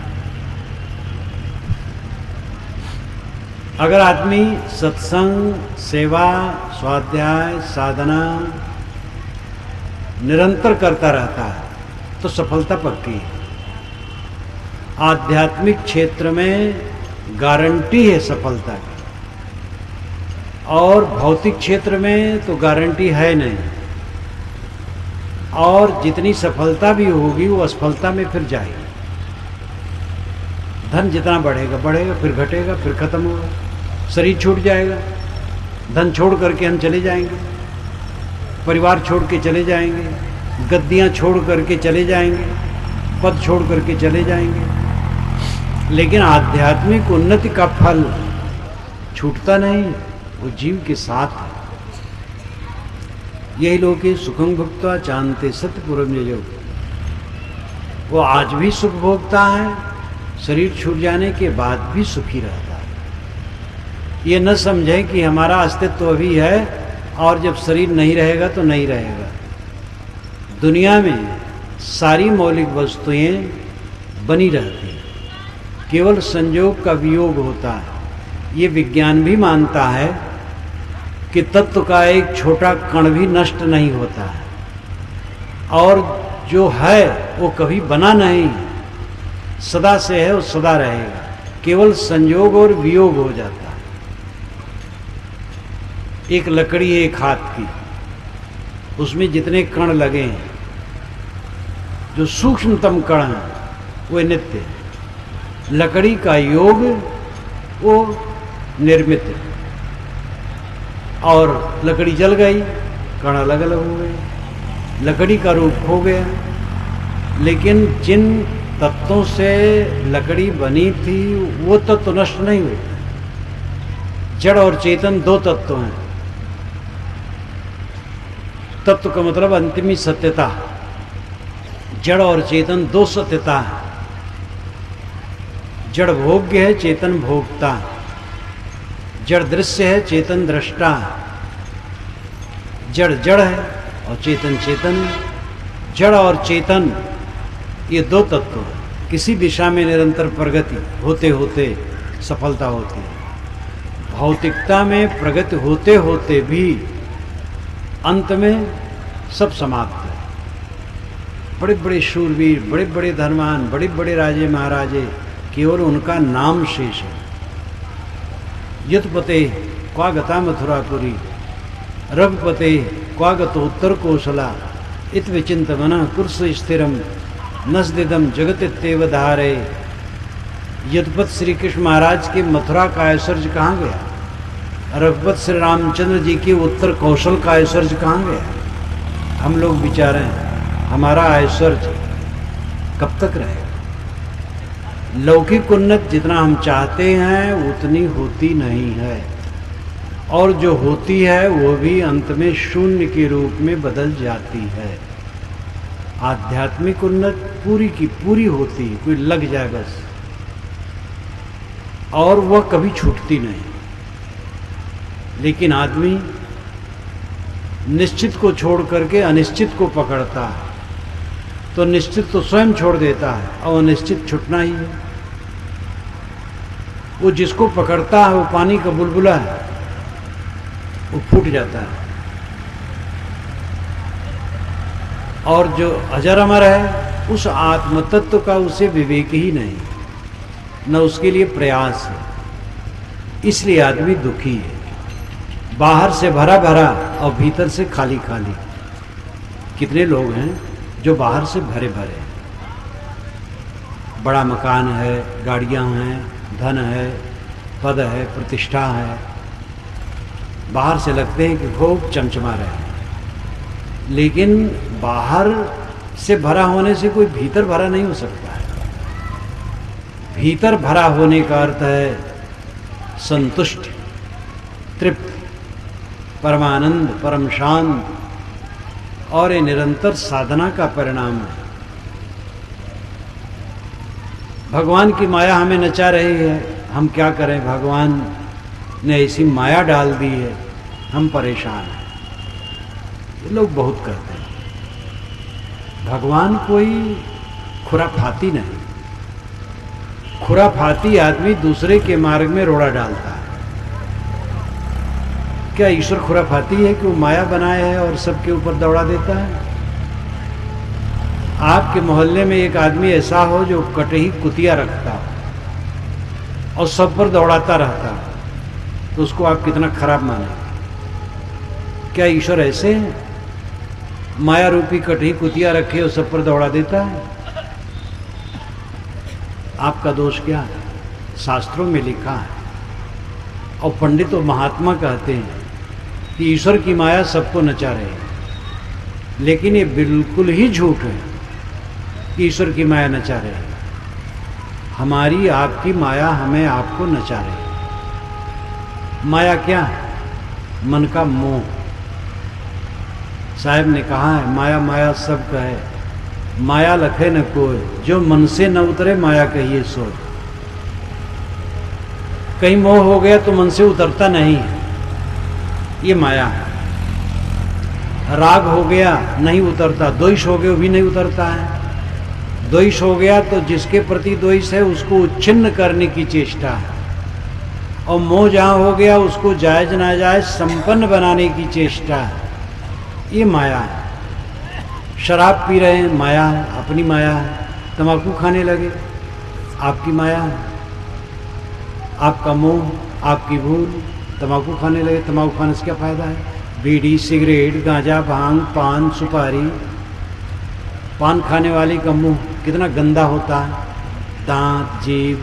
अगर आदमी सत्संग, सेवा, स्वाध्याय, साधना निरंतर करता रहता है तो सफलता पक्की है। आध्यात्मिक क्षेत्र में गारंटी है सफलता की, और भौतिक क्षेत्र में तो गारंटी है नहीं। और जितनी सफलता भी होगी वो असफलता में फिर जाएगी। धन जितना बढ़ेगा बढ़ेगा, फिर घटेगा, फिर खत्म होगा, शरीर छूट जाएगा, धन छोड़ करके हम चले जाएंगे, परिवार छोड़ के चले जाएंगे, गद्दियां छोड़ करके चले जाएंगे, पद छोड़ करके चले जाएंगे। लेकिन आध्यात्मिक उन्नति का फल छूटता नहीं, वो जीव के साथ है। यही लोग सुखं भुक्त्वा चान्ते सत्यपुरम यजो, वो आज भी सुख भोगता है, शरीर छूट जाने के बाद भी सुखी रहता है। ये न समझे कि हमारा अस्तित्व अभी है और जब शरीर नहीं रहेगा तो नहीं रहेगा। दुनिया में सारी मौलिक वस्तुएं बनी रहती हैं, केवल संयोग का वियोग होता है। ये विज्ञान भी मानता है कि तत्व का एक छोटा कण भी नष्ट नहीं होता है, और जो है वो कभी बना नहीं, सदा से है, वो सदा रहेगा। केवल संयोग और वियोग हो जाता है। एक लकड़ी है एक हाथ की, उसमें जितने कण लगे हैं, जो सूक्ष्मतम कण है वो नित्य है। लकड़ी का योग वो निर्मित है, और लकड़ी जल गई, कण अलग अलग हो गए, लकड़ी का रूप खो गया। लेकिन जिन तत्वों से लकड़ी बनी थी वो तत्व नष्ट नहीं हुए। जड़ और चेतन दो तत्व हैं। तत्व का मतलब अंतिमी सत्यता। जड़ और चेतन दो सत्यता है। जड़ भोग्य है, चेतन भोक्ता। जड़ दृश्य है, चेतन दृष्टा। जड़ जड़ है और चेतन चेतन है। जड़ और चेतन ये दो तत्व हैं। किसी दिशा में निरंतर प्रगति होते होते सफलता होती है। भौतिकता में प्रगति होते होते भी अंत में सब समाप्त है। बड़े बड़े शूरवीर, बड़े बड़े धनवान, बड़े बड़े राजे महाराजे, केवल उनका नाम शेष है। युद्धपते क्वा गता मथुरापुरी, रघुपते क्वा गतोत्तर कौशला, इत विचिंत मन कुर्स स्थिरम नस्दिदम जगतित्येव धारे। युद्धपत श्री कृष्ण महाराज के मथुरा का ऐश्वर्य कहाँ गया? रघुपत श्री रामचंद्र जी के उत्तर कौशल का ऐश्वर्य कहाँ गया? हम लोग विचारें हमारा ऐश्वर्य कब तक रहेगा? लौकिक उन्नति जितना हम चाहते हैं उतनी होती नहीं है, और जो होती है वो भी अंत में शून्य के रूप में बदल जाती है। आध्यात्मिक उन्नति पूरी की पूरी होती है, कोई लग जाए बस, और वह कभी छूटती नहीं। लेकिन आदमी निश्चित को छोड़ करके अनिश्चित को पकड़ता है, तो निश्चित तो स्वयं छोड़ देता है और अनिश्चित छूटना ही है। वो जिसको पकड़ता है वो पानी का बुलबुला है, वो फूट जाता है। और जो अजर अमर है उस आत्म तत्व का उसे विवेक ही नहीं, न उसके लिए प्रयास है। इसलिए आदमी दुखी है, बाहर से भरा भरा और भीतर से खाली खाली। कितने लोग हैं जो बाहर से भरे भरे, बड़ा मकान है, गाड़ियां हैं, धन है, पद है, प्रतिष्ठा है, बाहर से लगते हैं कि खूब चमचमा रहे हैं, लेकिन बाहर से भरा होने से कोई भीतर भरा नहीं हो सकता है। भीतर भरा होने का अर्थ है संतुष्ट, तृप्त, परमानंद, परम शांत, और ये निरंतर साधना का परिणाम है। भगवान की माया हमें नचा रही है, हम क्या करें? भगवान ने ऐसी माया डाल दी है, हम परेशान हैं। ये लोग बहुत करते हैं। भगवान कोई खुराफाती नहीं। खुराफाती आदमी दूसरे के मार्ग में रोड़ा डालता है। क्या ईश्वर खुराफाती है कि वो माया बनाए है और सबके ऊपर दौड़ा देता है? आपके मोहल्ले में एक आदमी ऐसा हो जो कटही कुतिया रखता हो और सब पर दौड़ाता रहता हो, तो उसको आप कितना खराब माने? क्या ईश्वर ऐसे हैं? माया रूपी कटही कुतिया रखे और सब पर दौड़ा देता है? आपका दोष क्या है? शास्त्रों में लिखा है और पंडित और महात्मा कहते हैं कि ईश्वर की माया सबको नचा रही है, लेकिन ये बिल्कुल ही झूठ है कि ईश्वर की माया नचा रही है। हमारी आपकी माया हमें आपको नचा रही है। माया क्या है? मन का मोह। साहब ने कहा है, माया माया सब कहे, माया लखे न कोई, जो मन से न उतरे माया कहिए सोच। कहीं मोह हो गया तो मन से उतरता नहीं है, ये माया है। राग हो गया नहीं उतरता, द्वेष हो गया भी नहीं उतरता है। द्वेष हो गया तो जिसके प्रति द्वेष है उसको उच्छिन्न करने की चेष्टा है, और मोह जहां हो गया उसको जायज नाजायज संपन्न बनाने की चेष्टा है। ये माया है। शराब पी रहे हैं, माया है, अपनी माया है। तंबाकू खाने लगे, आपकी माया है, आपका मोह, आपकी भूल। तंबाकू खाने लगे, तंबाकू खाने से क्या फायदा है? बीड़ी, सिगरेट, गांजा, भांग, पान, सुपारी। पान खाने वाले का मुंह कितना गंदा होता है, दांत, जीभ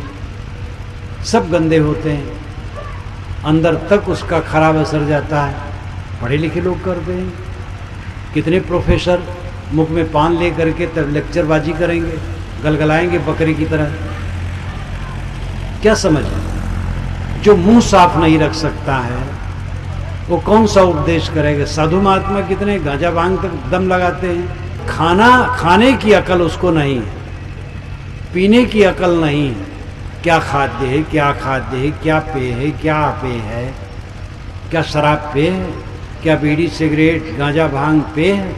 सब गंदे होते हैं, अंदर तक उसका खराब असर जाता है। पढ़े लिखे लोग करते हैं। कितने प्रोफेसर मुख में पान ले करके तब लेक्चरबाजी करेंगे, गलगलाएंगे बकरी की तरह। क्या समझ? जो मुंह साफ नहीं रख सकता है वो कौन सा उपदेश करेगा? साधु महात्मा कितने गांजा भांग तक दम लगाते हैं। खाने की अकल उसको नहीं है, पीने की अकल नहीं है। क्या खाद्य है, क्या खाद्य है, क्या पेय है, क्या अपेय है, क्या शराब पेय है, क्या बीड़ी सिगरेट गांजा भांग पेय है,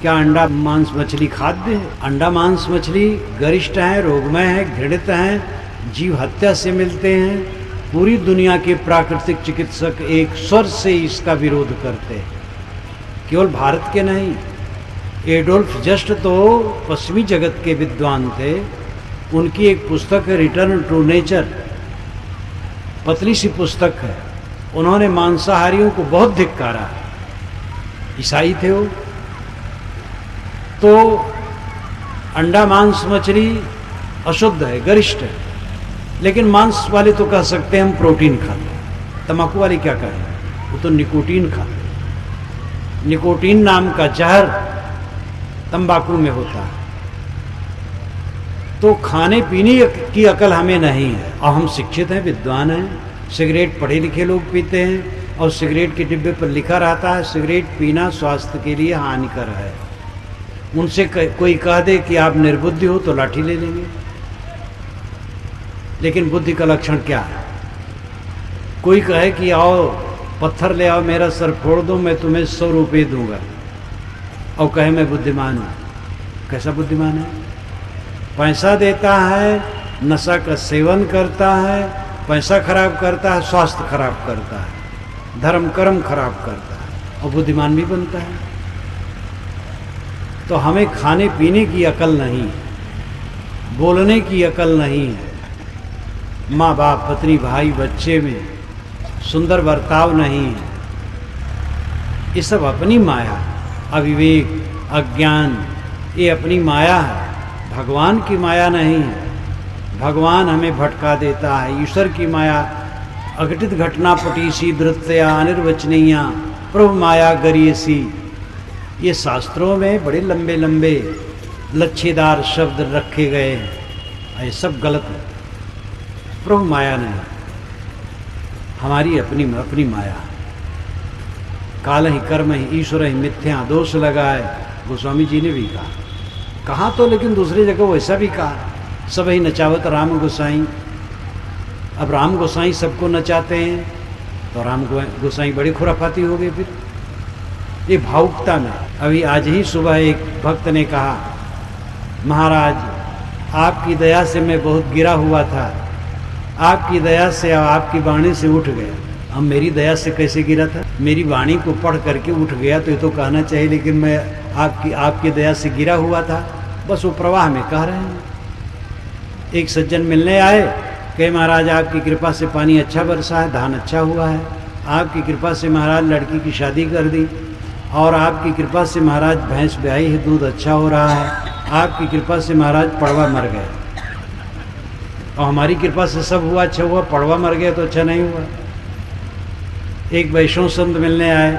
क्या अंडा मांस मछली खाद्य है? अंडा मांस मछली गरिष्ठ है, रोगमय है, घृणित है, जीव हत्या से मिलते हैं। पूरी दुनिया के प्राकृतिक चिकित्सक एक स्वर से इसका विरोध करते हैं, केवल भारत के नहीं। एडोल्फ जस्ट तो पश्चिमी जगत के विद्वान थे, उनकी एक पुस्तक है रिटर्न टू नेचर, पतली सी पुस्तक है। उन्होंने मांसाहारियों को बहुत धिक्कारा, ईसाई थे वो। तो अंडा मांस मछली अशुद्ध है, गरिष्ठ है, लेकिन मांस वाले तो कह सकते हैं हम प्रोटीन खाते हैं। तंबाकू वाले क्या कहें? वो तो निकोटीन खाते हैं। निकोटीन नाम का जहर तंबाकू में होता है। तो खाने पीने की अकल हमें नहीं है, और हम शिक्षित हैं, विद्वान हैं। सिगरेट पढ़े लिखे लोग पीते हैं, और सिगरेट के डिब्बे पर लिखा रहता है सिगरेट पीना स्वास्थ्य के लिए हानिकर है। उनसे कोई कह दे कि आप निर्बुद्धि हो तो लाठी ले लेंगे। लेकिन बुद्धि का लक्षण क्या है? कोई कहे कि आओ पत्थर ले आओ, मेरा सर फोड़ दो, मैं तुम्हें 100 रुपये दूंगा, और कहे मैं बुद्धिमान हूँ। कैसा बुद्धिमान है? पैसा देता है, नशा का सेवन करता है, पैसा खराब करता है, स्वास्थ्य खराब करता है, धर्म कर्म खराब करता है, और बुद्धिमान भी बनता है। तो हमें खाने पीने की अकल नहीं है, बोलने की अकल नहीं है, माँ बाप पत्नी भाई बच्चे में सुंदर बर्ताव नहीं है। ये सब अपनी माया, अविवेक, अज्ञान, ये अपनी माया है, भगवान की माया नहीं है। भगवान हमें भटका देता है। ईश्वर की माया अघटित घटना पटीसी धृत्या अनिर्वचनीया प्रभु माया गरियसी। ये शास्त्रों में बड़े लंबे लंबे लच्छेदार शब्द रखे गए हैं, ये सब गलत है। प्रभु माया नहीं, हमारी अपनी अपनी माया। काल ही कर्म ही ईश्वर ही मिथ्या दोष लगाए, गोस्वामी जी ने भी कहा तो, लेकिन दूसरी जगह वैसा भी कहा, सब ही नचावत राम गोसाई। अब राम गोसाई सबको नचाते हैं तो राम गोसाई बड़ी खुराफाती हो गई। फिर ये भावुकता में, अभी आज ही सुबह एक भक्त ने कहा, महाराज आपकी दया से मैं बहुत गिरा हुआ था, आपकी दया से आपकी वाणी से उठ गया। अब मेरी दया से कैसे गिरा था? मेरी वाणी को पढ़ करके उठ गया तो ये तो कहना चाहिए, लेकिन मैं आपकी दया से गिरा हुआ था। बस वो प्रवाह में कह रहे हैं। एक सज्जन मिलने आए, कहे महाराज आपकी कृपा से पानी अच्छा बरसा है, धान अच्छा हुआ है, आपकी कृपा से महाराज लड़की की शादी कर दी, और आपकी कृपा से महाराज भैंस ब्याई है, दूध अच्छा हो रहा है, आपकी कृपा से महाराज पड़वा मर गए। और हमारी कृपा से सब हुआ, अच्छा हुआ, पड़वा मर गया तो अच्छा नहीं हुआ। एक वैष्णव संत मिलने आए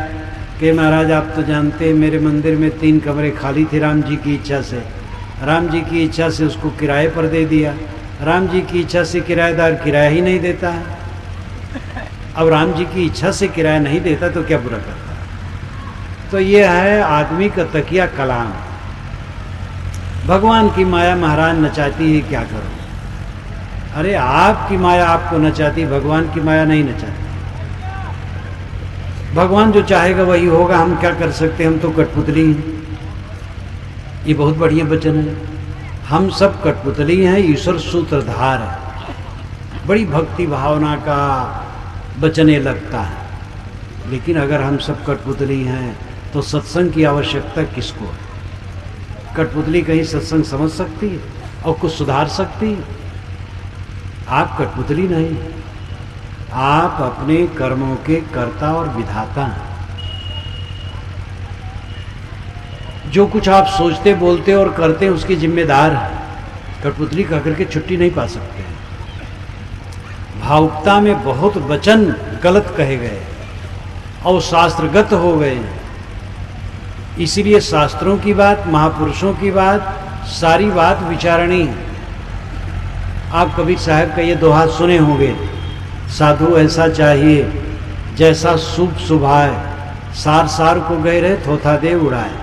कि महाराज आप तो जानते हैं मेरे मंदिर में 3 कमरे खाली थे, राम जी की इच्छा से, राम जी की इच्छा से उसको किराए पर दे दिया। राम जी की इच्छा से किराएदार किराया ही नहीं देता है। अब राम जी की इच्छा से किराया नहीं देता तो क्या बुरा करता है? तो ये है आदमी का तकिया कलाम। भगवान की माया महाराज नचाती है, क्या करो? अरे आपकी माया आपको नचाती, भगवान की माया नहीं नचाती। भगवान जो चाहेगा वही होगा, हम क्या कर सकते हैं? हम तो कठपुतली हैं। ये बहुत बढ़िया वचन है। हम सब कठपुतली हैं, ईश्वर सूत्रधार है। बड़ी भक्ति भावना का वचन ये लगता है, लेकिन अगर हम सब कठपुतली हैं तो सत्संग की आवश्यकता किसको है? कठपुतली कहीं सत्संग समझ सकती है और कुछ सुधार सकती है? आप कठपुतली नहीं, आप अपने कर्मों के कर्ता और विधाता हैं। जो कुछ आप सोचते बोलते और करते हैं उसकी जिम्मेदार है। कठपुतली कह करके छुट्टी नहीं पा सकते हैं। भावुकता में बहुत वचन गलत कहे गए और शास्त्रगत हो गए। इसीलिए शास्त्रों की बात, महापुरुषों की बात, सारी बात विचारणी है। आप कबीर साहब का ये दोहा सुने होंगे, साधु ऐसा चाहिए जैसा सूप सुभाए, सार सार को गए रहे थोथा दे उड़ाए।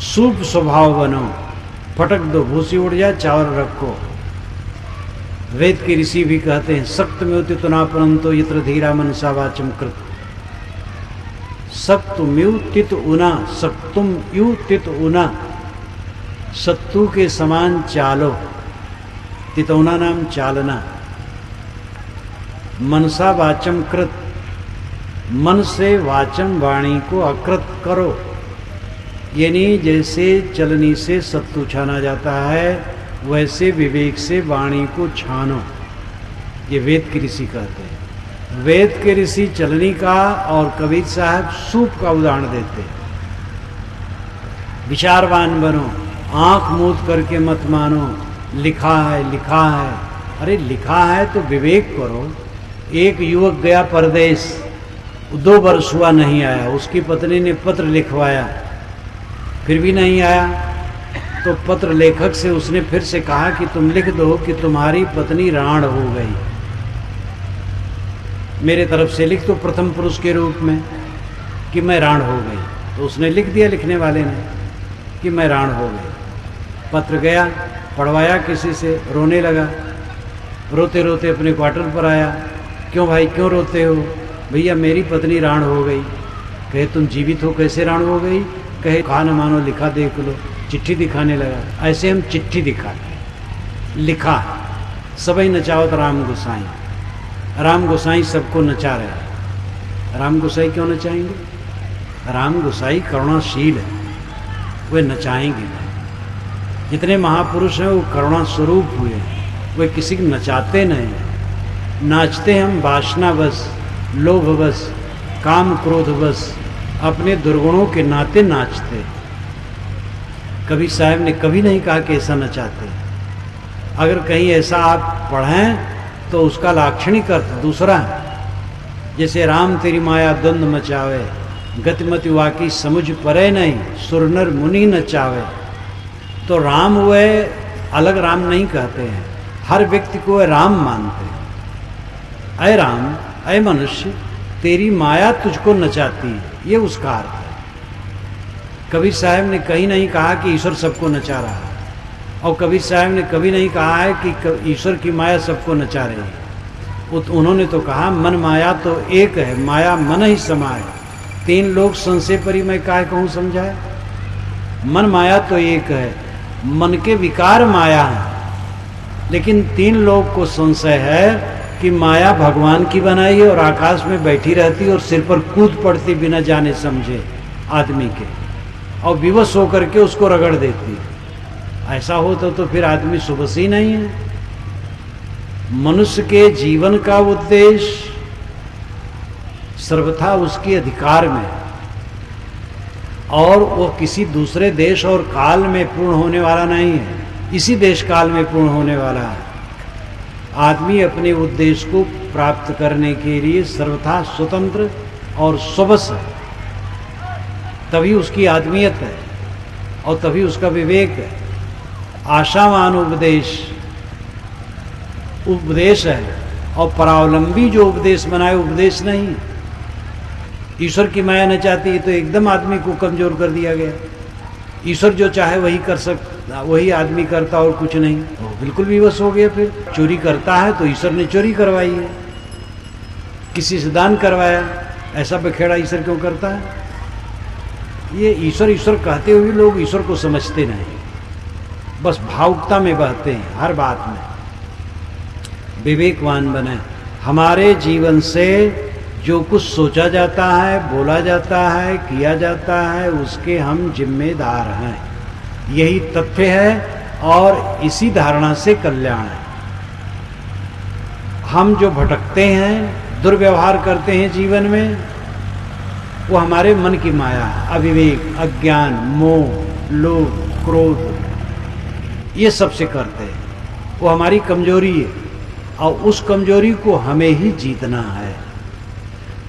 सूप स्वभाव बनो, फटक दो भूसी उड़ जाए, चावल रखो। वेद के ऋषि भी कहते हैं, सक्त में उतितना परंतो यत्र धीरा मनसा वाचम कृत। सक्तुम्यु तित उना, सक्तुम यु तित उना, सत्तू के समान चालो। तितौना नाम चालना। मनसा वाचम कृत, मन से वाचम वाणी को अकृत करो। यानी जैसे चलनी से सत्तू छाना जाता है, वैसे विवेक से वाणी को छानो। ये वेद के ऋषि कहते हैं। वेद के ऋषि चलनी का और कबीर साहब सूप का उदाहरण देते हैं। विचारवान बनो, आंख मूंद करके मत मानो, लिखा है लिखा है। अरे लिखा है तो विवेक करो। एक युवक गया परदेश, 2 वर्ष हुआ नहीं आया, उसकी पत्नी ने पत्र लिखवाया, फिर भी नहीं आया, तो पत्र लेखक से उसने फिर से कहा कि तुम लिख दो कि तुम्हारी पत्नी राण हो गई, मेरे तरफ से लिख दो प्रथम पुरुष के रूप में कि मैं राण हो गई। तो उसने लिख दिया, लिखने वाले ने, कि मैं राण हो गई। पत्र गया, पढ़वाया किसी से, रोने लगा। रोते रोते अपने क्वार्टर पर आया। क्यों भाई क्यों रोते हो? भैया मेरी पत्नी राण हो गई। कहे तुम जीवित हो, कैसे राण हो गई? कहे कहा न मानो, लिखा देख लो। चिट्ठी दिखाने लगा। ऐसे हम चिट्ठी दिखाते, लिखा सबई नचावत राम गोसाई। राम गोसाई सबको नचा रहे। राम गोसाई क्यों नचाएंगे? राम गोसाई करुणाशील है, वे नचाएंगे नहीं। जितने महापुरुष हैं वो करुणा स्वरूप हुए, वे किसी को नचाते नहीं। नाचते हम वासनावश, लोभवश, काम क्रोधवश, अपने दुर्गुणों के नाते नाचते। कबीर साहब ने कभी नहीं कहा कि ऐसा नचाते। अगर कहीं ऐसा आप पढ़ें तो उसका लाक्षणिक अर्थ दूसरा है। जैसे राम तेरी माया द्वंद मचावे, गतिमति वाकी समुझ परे नहीं, सुरनर मुनि नचावे। तो राम वे अलग राम नहीं कहते हैं, हर व्यक्ति को वे राम मानते हैं। अय राम, अय मनुष्य, तेरी माया तुझको नचाती है, ये उसका अर्थ है। कबीर साहब ने कहीं नहीं कहा कि ईश्वर सबको नचा रहा है, और कबीर साहब ने कभी नहीं कहा है कि ईश्वर की माया सबको नचा रही है। उन्होंने तो कहा मन माया तो एक है, माया मन ही समाए। तीन लोग संशय परी मैं काय कहूँ समझाए। मन माया तो एक है, मन के विकार माया है, लेकिन तीन लोग को संशय है कि माया भगवान की बनाई है और आकाश में बैठी रहती और सिर पर कूद पड़ती बिना जाने समझे आदमी के, और विवश होकर के उसको रगड़ देती है। ऐसा हो तो फिर आदमी सुबसी नहीं है। मनुष्य के जीवन का उद्देश्य सर्वथा उसके अधिकार में, और वो किसी दूसरे देश और काल में पूर्ण होने वाला नहीं है, इसी देश काल में पूर्ण होने वाला है। आदमी अपने उद्देश्य को प्राप्त करने के लिए सर्वथा स्वतंत्र और स्वबस है, तभी उसकी आदमियत है और तभी उसका विवेक है। आशावान उपदेश है, और परावलंबी जो उपदेश बनाए उपदेश नहीं। ईश्वर की माया न चाहती है तो एकदम आदमी को कमजोर कर दिया गया। ईश्वर जो चाहे वही कर सकता, वही आदमी करता और कुछ नहीं, तो बिल्कुल विवश हो गया। फिर चोरी करता है तो ईश्वर ने चोरी करवाई है, किसी से दान करवाया, ऐसा बखेड़ा ईश्वर क्यों करता है? ये ईश्वर ईश्वर कहते हुए लोग ईश्वर को समझते नहीं, बस भावुकता में बहते हैं हर बात में। विवेकवान बने। हमारे जीवन से जो कुछ सोचा जाता है, बोला जाता है, किया जाता है, उसके हम जिम्मेदार हैं, यही तथ्य है और इसी धारणा से कल्याण है। हम जो भटकते हैं, दुर्व्यवहार करते हैं जीवन में, वो हमारे मन की माया है। अविवेक, अज्ञान, मोह, लोभ, क्रोध, ये सबसे करते हैं। वो हमारी कमजोरी है और उस कमजोरी को हमें ही जीतना है।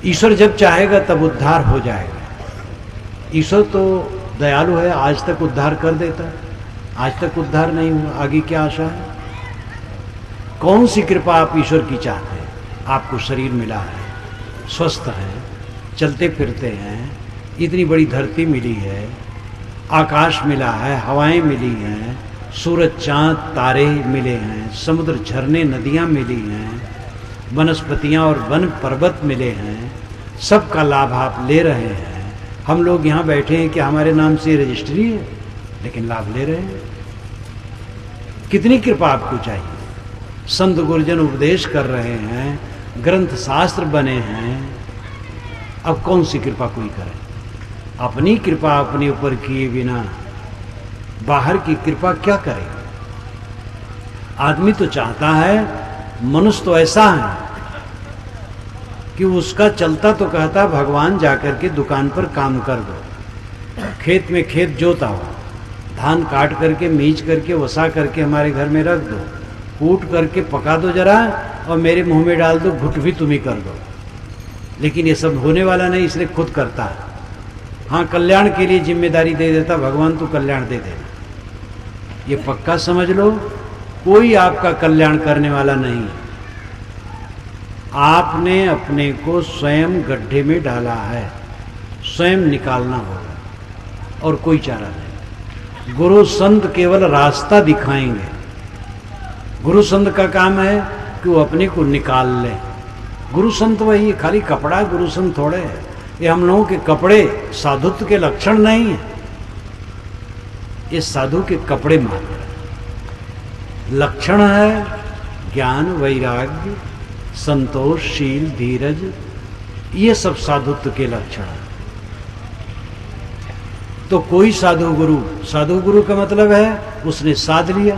ईश्वर जब चाहेगा तब उद्धार हो जाएगा। ईश्वर तो दयालु है, आज तक उद्धार कर देता है, आज तक उद्धार नहीं हुआ, आगे क्या आशा है? कौन सी कृपा आप ईश्वर की चाहते हैं? आपको शरीर मिला है, स्वस्थ है, चलते फिरते हैं, इतनी बड़ी धरती मिली है, आकाश मिला है, हवाएं मिली हैं, सूरज चांद तारे मिले हैं, समुद्र झरने नदियां मिली हैं, वनस्पतियां और वन पर्वत मिले हैं, सबका लाभ आप ले रहे हैं। हम लोग यहाँ बैठे हैं कि हमारे नाम से रजिस्ट्री है, लेकिन लाभ ले रहे हैं। कितनी कृपा आपको चाहिए? संत गुरुजन उपदेश कर रहे हैं, ग्रंथ शास्त्र बने हैं, अब कौन सी कृपा कोई करे? अपनी कृपा अपने ऊपर किए बिना बाहर की कृपा क्या करे? आदमी तो चाहता है, मनुष्य तो ऐसा है कि उसका चलता तो कहता भगवान जाकर के दुकान पर काम कर दो, खेत में खेत जोता हो, धान काट करके मीच करके वसा करके हमारे घर में रख दो, कूट करके पका दो जरा और मेरे मुंह में डाल दो, घुट भी तुम ही कर दो। लेकिन ये सब होने वाला नहीं, इसलिए खुद करता है। हाँ, कल्याण के लिए जिम्मेदारी दे देता भगवान, तो कल्याण दे देना, ये पक्का समझ लो। कोई आपका कल्याण करने वाला नहीं। आपने अपने को स्वयं गड्ढे में डाला है, स्वयं निकालना होगा और कोई चारा नहीं। गुरु संत केवल रास्ता दिखाएंगे। गुरु संत का काम है कि वो अपने को निकाल ले, गुरु संत वही, खाली कपड़ा गुरु संत थोड़े है। ये हम लोगों के कपड़े साधुत्व के लक्षण नहीं है, ये साधु के कपड़े मात्र लक्षण है ज्ञान, वैराग्य, संतोष, शील, धीरज, ये सब साधुत्व के लक्षण है। तो कोई साधु गुरु का मतलब है उसने साध लिया,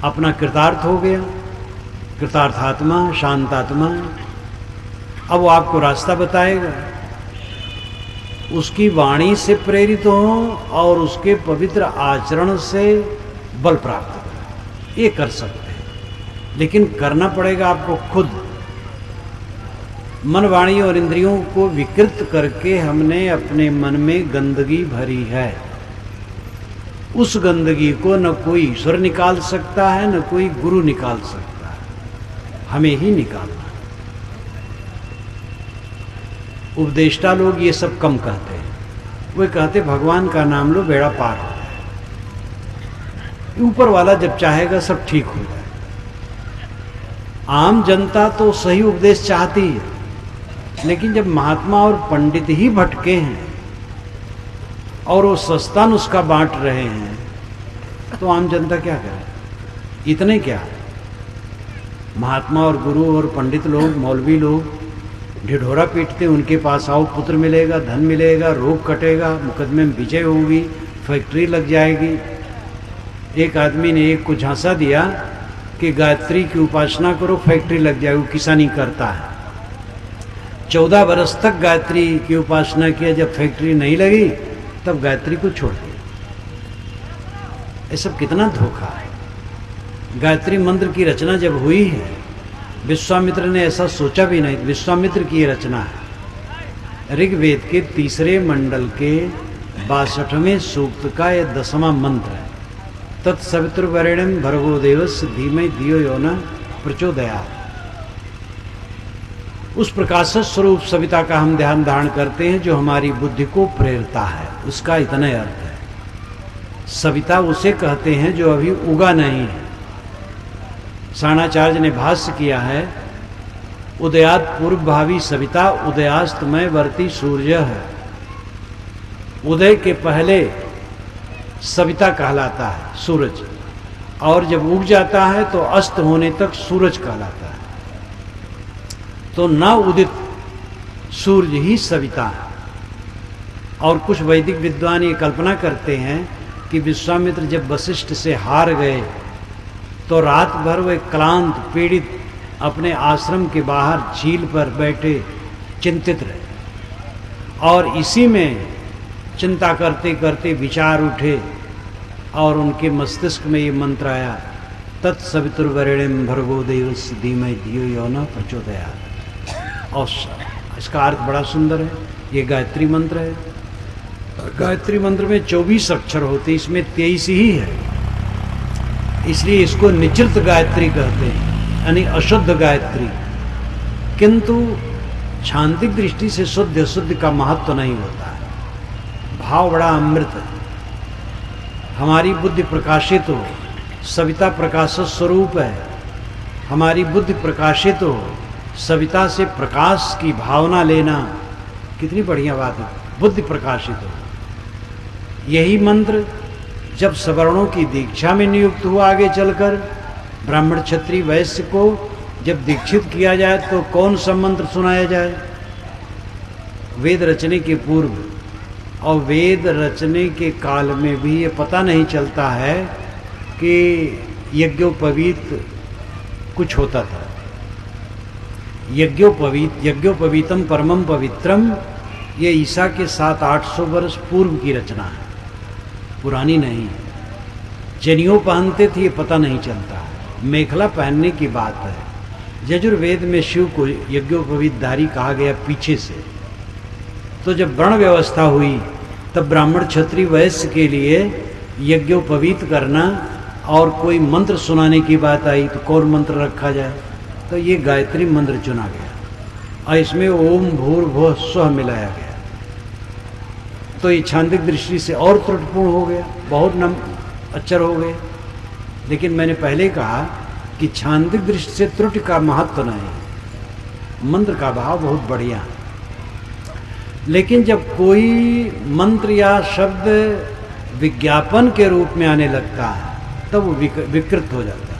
अपना कृतार्थ हो गया, कृतार्थात्मा, शांतात्मा। अब वो आपको रास्ता बताएगा, उसकी वाणी से प्रेरित हो और उसके पवित्र आचरण से बल प्राप्त हो, ये कर सकते हैं। लेकिन करना पड़ेगा आपको खुद। मन, वाणी और इंद्रियों को विकृत करके हमने अपने मन में गंदगी भरी है। उस गंदगी को न कोई ईश्वर निकाल सकता है, न कोई गुरु निकाल सकता है, हमें ही निकालना है। उपदेष्टा लोग ये सब कम कहते हैं, वे कहते भगवान का नाम लो बेड़ा पार हो जाए, ऊपर वाला जब चाहेगा सब ठीक हो जाए। आम जनता तो सही उपदेश चाहती है, लेकिन जब महात्मा और पंडित ही भटके हैं और वो सस्ता नुस्खा बांट रहे हैं, तो आम जनता क्या करे? इतने क्या, महात्मा और गुरु और पंडित लोग, मौलवी लोग ढिढोरा पीटते, उनके पास आओ, पुत्र मिलेगा, धन मिलेगा, रोग कटेगा, मुकदमे में विजय होगी, फैक्ट्री लग जाएगी। एक आदमी ने एक को झांसा दिया कि गायत्री की उपासना करो, फैक्ट्री लग जाएगी। वो किसानी करता है, 14 बरस तक गायत्री की उपासना किया, जब फैक्ट्री नहीं लगी तब गायत्री को छोड़ दिया। ये सब कितना धोखा है। गायत्री मंत्र की रचना जब हुई है, विश्वामित्र ने ऐसा सोचा भी नहीं। विश्वामित्र की रचना है, ऋग्वेद के 3 मंडल के 62वें सूक्त का यह 10वां मंत्र है। तत्सवितुर्वरेण्यं भर्गो देवस्य धीमहि धियो यो न प्रचोदयात्। उस प्रकाशक स्वरूप सविता का हम ध्यान धारण करते हैं जो हमारी बुद्धि को प्रेरता है, उसका इतना अर्थ है। सविता उसे कहते हैं जो अभी उगा नहीं है। साणाचार्य ने भाष्य किया है, उदयात पूर्व भावी सविता उदयास्तमय वर्ती सूर्य है। उदय के पहले सविता कहलाता है सूरज, और जब उग जाता है तो अस्त होने तक सूरज कहलाता है। तो न उदित सूर्य ही सविता है। और कुछ वैदिक विद्वान ये कल्पना करते हैं कि विश्वामित्र जब वशिष्ठ से हार गए तो रात भर वे क्लांत पीड़ित अपने आश्रम के बाहर झील पर बैठे चिंतित रहे, और इसी में चिंता करते करते विचार उठे और उनके मस्तिष्क में ये मंत्र आया, तत्सवितुर्वरेण्यं भर्गो देवस्य धीमहि धियो यो न प्रचोदयात्। और इसका अर्थ बड़ा सुंदर है। ये गायत्री मंत्र है। गायत्री मंत्र में 24 अक्षर होते, इसमें 23 ही है, इसलिए इसको निचृत गायत्री कहते हैं, यानी अशुद्ध गायत्री। किंतु छांदिक दृष्टि से शुद्ध अशुद्ध का महत्व तो नहीं होता है। भाव बड़ा अमृत है। हमारी बुद्धि प्रकाशित हो, सविता प्रकाशक स्वरूप है, हमारी बुद्धि प्रकाशित हो, सविता से प्रकाश की भावना लेना कितनी बढ़िया बात है। बुद्धि प्रकाशित हो। यही मंत्र जब सवर्णों की दीक्षा में नियुक्त हुआ, आगे चलकर ब्राह्मण क्षत्रिय वैश्य को जब दीक्षित किया जाए तो कौन सा मंत्र सुनाया जाए? वेद रचने के पूर्व और वेद रचने के काल में भी ये पता नहीं चलता है कि यज्ञोपवीत कुछ होता था। यज्ञोपवीतम परमम पवित्रम, ये ईसा के 700-800 वर्ष पूर्व की रचना है, पुरानी नहीं। जनेऊ पहनते थे, ये पता नहीं चलता। मेखला पहनने की बात है। यजुर्वेद में शिव को यज्ञोपवीतधारी कहा गया पीछे से। तो जब वर्ण व्यवस्था हुई तब ब्राह्मण क्षत्रिय वैश्य के लिए यज्ञोपवीत करना और कोई मंत्र सुनाने की बात आई तो कौन मंत्र रखा जाए? तो ये गायत्री मंत्र चुना गया और इसमें ओम भूर्भुवः स्वः मिलाया गया। तो ये छांदिक दृष्टि से और त्रुटिपूर्ण हो गया, बहुत अक्षर हो गए। लेकिन मैंने पहले कहा कि छांदिक दृष्टि से त्रुटि का महत्व नहीं, मंत्र का भाव बहुत बढ़िया। लेकिन जब कोई मंत्र या शब्द विज्ञापन के रूप में आने लगता है तब वो विकृत हो जाता है।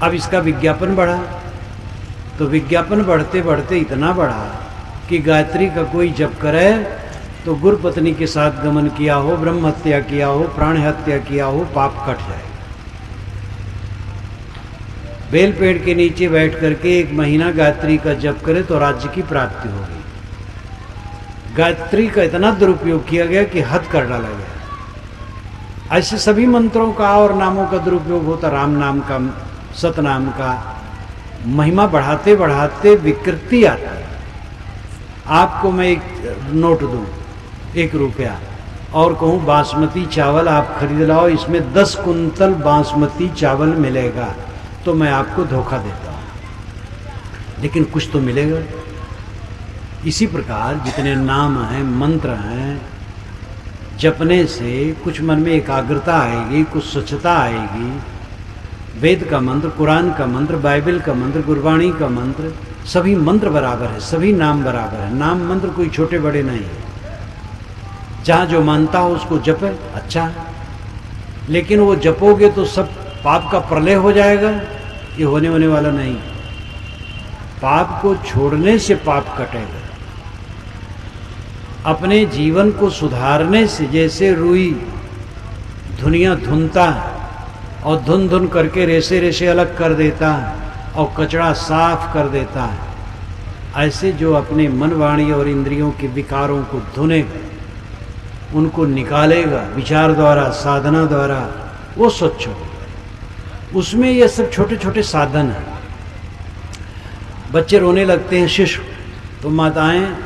अब इसका विज्ञापन बढ़ा तो विज्ञापन बढ़ते बढ़ते इतना बढ़ा कि गायत्री का कोई जप करे तो गुरु पत्नी के साथ गमन किया हो, ब्रह्म हत्या किया हो, प्राण हत्या किया हो, पाप कट जाए। बेल पेड़ के नीचे बैठ करके 1 महीना गायत्री का जप करे तो राज्य की प्राप्ति होगी। गायत्री का इतना दुरुपयोग किया गया कि हद कर डाला गया। ऐसे सभी मंत्रों का और नामों का दुरुपयोग होता। राम नाम का, सतनाम का महिमा बढ़ाते बढ़ाते विकृति आती है। आपको मैं एक नोट दूं, 1 रुपया, और कहूं बासमती चावल आप खरीद लाओ, इसमें 10 कुंतल बासमती चावल मिलेगा, तो मैं आपको धोखा देता हूं, लेकिन कुछ तो मिलेगा। इसी प्रकार जितने नाम हैं, मंत्र हैं, जपने से कुछ मन में एकाग्रता आएगी, कुछ स्वच्छता आएगी। वेद का मंत्र, कुरान का मंत्र, बाइबल का मंत्र, गुरबाणी का मंत्र, सभी मंत्र बराबर है, सभी नाम बराबर है। नाम मंत्र कोई छोटे बड़े नहीं है। जहाँ जो मानता हो उसको जपे, अच्छा, लेकिन वो जपोगे तो सब पाप का प्रलय हो जाएगा, ये होने वाला नहीं। पाप को छोड़ने से पाप कटेगा। अपने जीवन को सुधारने से, जैसे रुई धुनिया धुनता और धुन धुन करके रेसे रेसे अलग कर देता और कचरा साफ कर देता है, ऐसे जो अपने मन, वाणी और इंद्रियों के विकारों को धुनेगा, उनको निकालेगा विचार द्वारा, साधना द्वारा, वो स्वच्छ होगा। उसमें ये सब छोटे छोटे साधन हैं। बच्चे रोने लगते हैं, शिशु, तो माताएं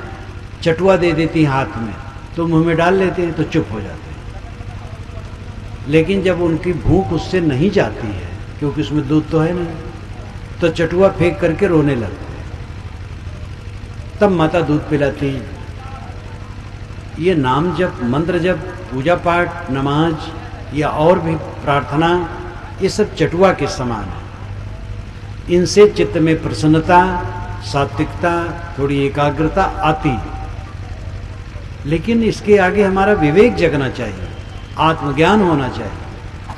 चटुआ दे देती हाथ में, तो मुंह में डाल लेते हैं तो चुप हो जाते हैं। लेकिन जब उनकी भूख उससे नहीं जाती है, क्योंकि उसमें दूध तो है नहीं, तो चटुआ फेंक करके रोने लगते हैं। तब माता दूध पिलाती है। ये नाम जप, मंत्र जप, पूजा पाठ, नमाज या और भी प्रार्थना, ये सब चटुआ के समान है। इनसे चित्त में प्रसन्नता, सात्विकता, थोड़ी एकाग्रता आती है। लेकिन इसके आगे हमारा विवेक जगना चाहिए, आत्मज्ञान होना चाहिए,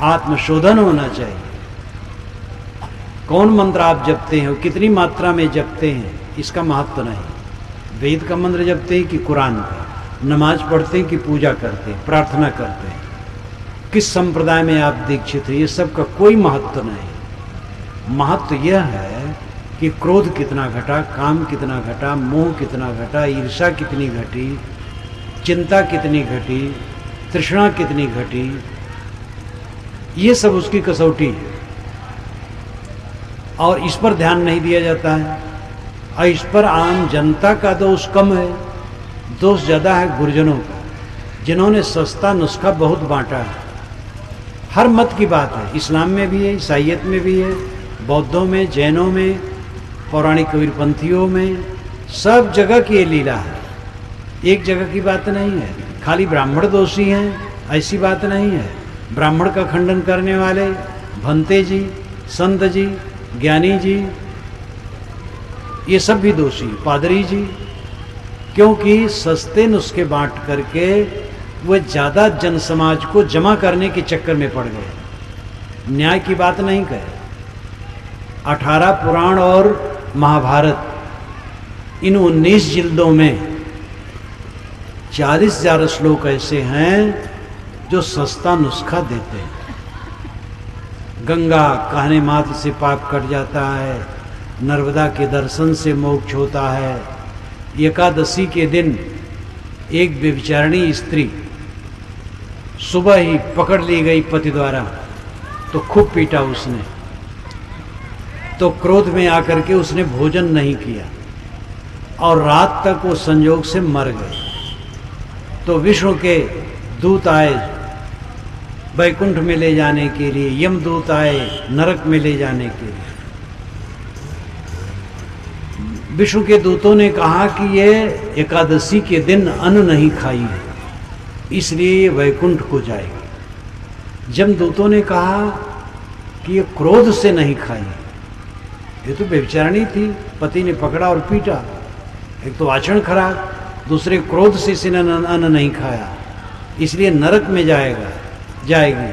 आत्मशोधन होना चाहिए। कौन मंत्र आप जपते हैं, कितनी मात्रा में जपते हैं, इसका महत्व नहीं। वेद का मंत्र जपते हैं कि कुरान का, नमाज पढ़ते हैं कि पूजा करते हैं, प्रार्थना करते हैं, किस संप्रदाय में आप दीक्षित हैं, ये सब का कोई महत्व नहीं। महत्व यह है कि क्रोध कितना घटा, काम कितना घटा, मोह कितना घटा, ईर्ष्या कितनी घटी, चिंता कितनी घटी, तृष्णा कितनी घटी, ये सब उसकी कसौटी है। और इस पर ध्यान नहीं दिया जाता है। और इस पर आम जनता का दोष कम है, दोष ज़्यादा है गुरुजनों का, जिन्होंने सस्ता नुस्खा बहुत बांटा है। हर मत की बात है, इस्लाम में भी है, ईसाइयत में भी है, बौद्धों में, जैनों में, पौराणिक कबीरपंथियों में, सब जगह की ये लीला है। एक जगह की बात नहीं है। खाली ब्राह्मण दोषी हैं ऐसी बात नहीं है। ब्राह्मण का खंडन करने वाले भंते जी, संत जी, ज्ञानी जी, ये सब भी दोषी, पादरी जी, क्योंकि सस्ते नुस्खे बांट करके वो ज़्यादा जन समाज को जमा करने के चक्कर में पड़ गए। न्याय की बात नहीं कहे। 18 पुराण और महाभारत, इन 19 जिल्दों में 40,000 श्लोक ऐसे हैं जो सस्ता नुस्खा देते हैं। गंगा कहने मात्र से पाप कट जाता है, नर्मदा के दर्शन से मोक्ष होता है। एकादशी के दिन एक व्यभिचारिणी स्त्री सुबह ही पकड़ ली गई पति द्वारा, तो खूब पीटा उसने, तो क्रोध में आकर के उसने भोजन नहीं किया और रात तक वो संयोग से मर गए। तो विष्णु के दूत आए वैकुंठ में ले जाने के लिए, यमदूत आए नरक में ले जाने के लिए। विष्णु के दूतों ने कहा कि ये एकादशी के दिन अन्न नहीं खाई है, इसलिए ये वैकुंठ को जाएगी। जब दूतों ने कहा कि ये क्रोध से नहीं खाई, ये तो व्यभिचारिणी थी, पति ने पकड़ा और पीटा। एक तो आचरण खराब, दूसरे क्रोध से इसने अन्न नहीं खाया, इसलिए नरक में जाएगी।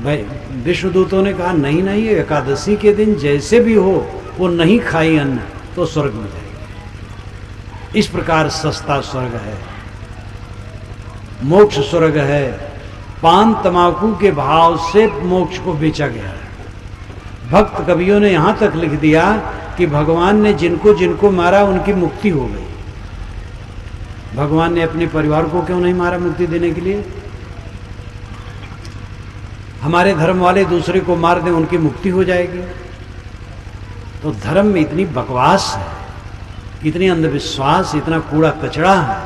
भाई विष्णुदूतों ने कहा नहीं नहीं, एकादशी के दिन जैसे भी हो वो नहीं खाई अन्न तो स्वर्ग में जाएगी। इस प्रकार सस्ता स्वर्ग है, मोक्ष स्वर्ग है। पान तमाकू के भाव से मोक्ष को बेचा गया है। भक्त कवियों ने यहां तक लिख दिया कि भगवान ने जिनको जिनको मारा उनकी मुक्ति हो गई। भगवान ने अपने परिवार को क्यों नहीं मारा मुक्ति देने के लिए? हमारे धर्म वाले दूसरे को मार दें, उनकी मुक्ति हो जाएगी। तो धर्म में इतनी बकवास है, इतनी अंधविश्वास, इतना कूड़ा कचड़ा है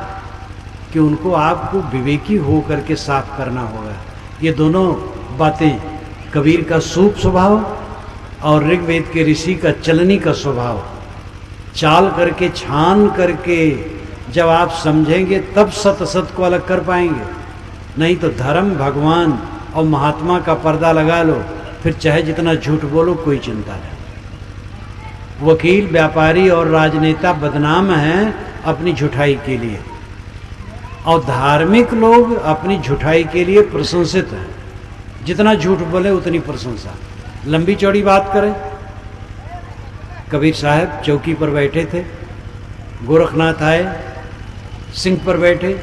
कि उनको आपको विवेकी हो करके साफ करना होगा। ये दोनों बातें, कबीर का सूप स्वभाव और ऋग्वेद के ऋषि का चलनी का स्वभाव, चाल करके छान करके जब आप समझेंगे तब सत असत को अलग कर पाएंगे। नहीं तो धर्म, भगवान और महात्मा का पर्दा लगा लो, फिर चाहे जितना झूठ बोलो कोई चिंता नहीं। वकील, व्यापारी और राजनेता बदनाम हैं अपनी झूठाई के लिए, और धार्मिक लोग अपनी झूठाई के लिए प्रशंसित हैं। जितना झूठ बोले उतनी प्रशंसा। लंबी चौड़ी बात करें, कबीर साहब चौकी पर बैठे थे, गोरखनाथ आए, सिंह पर बैठे।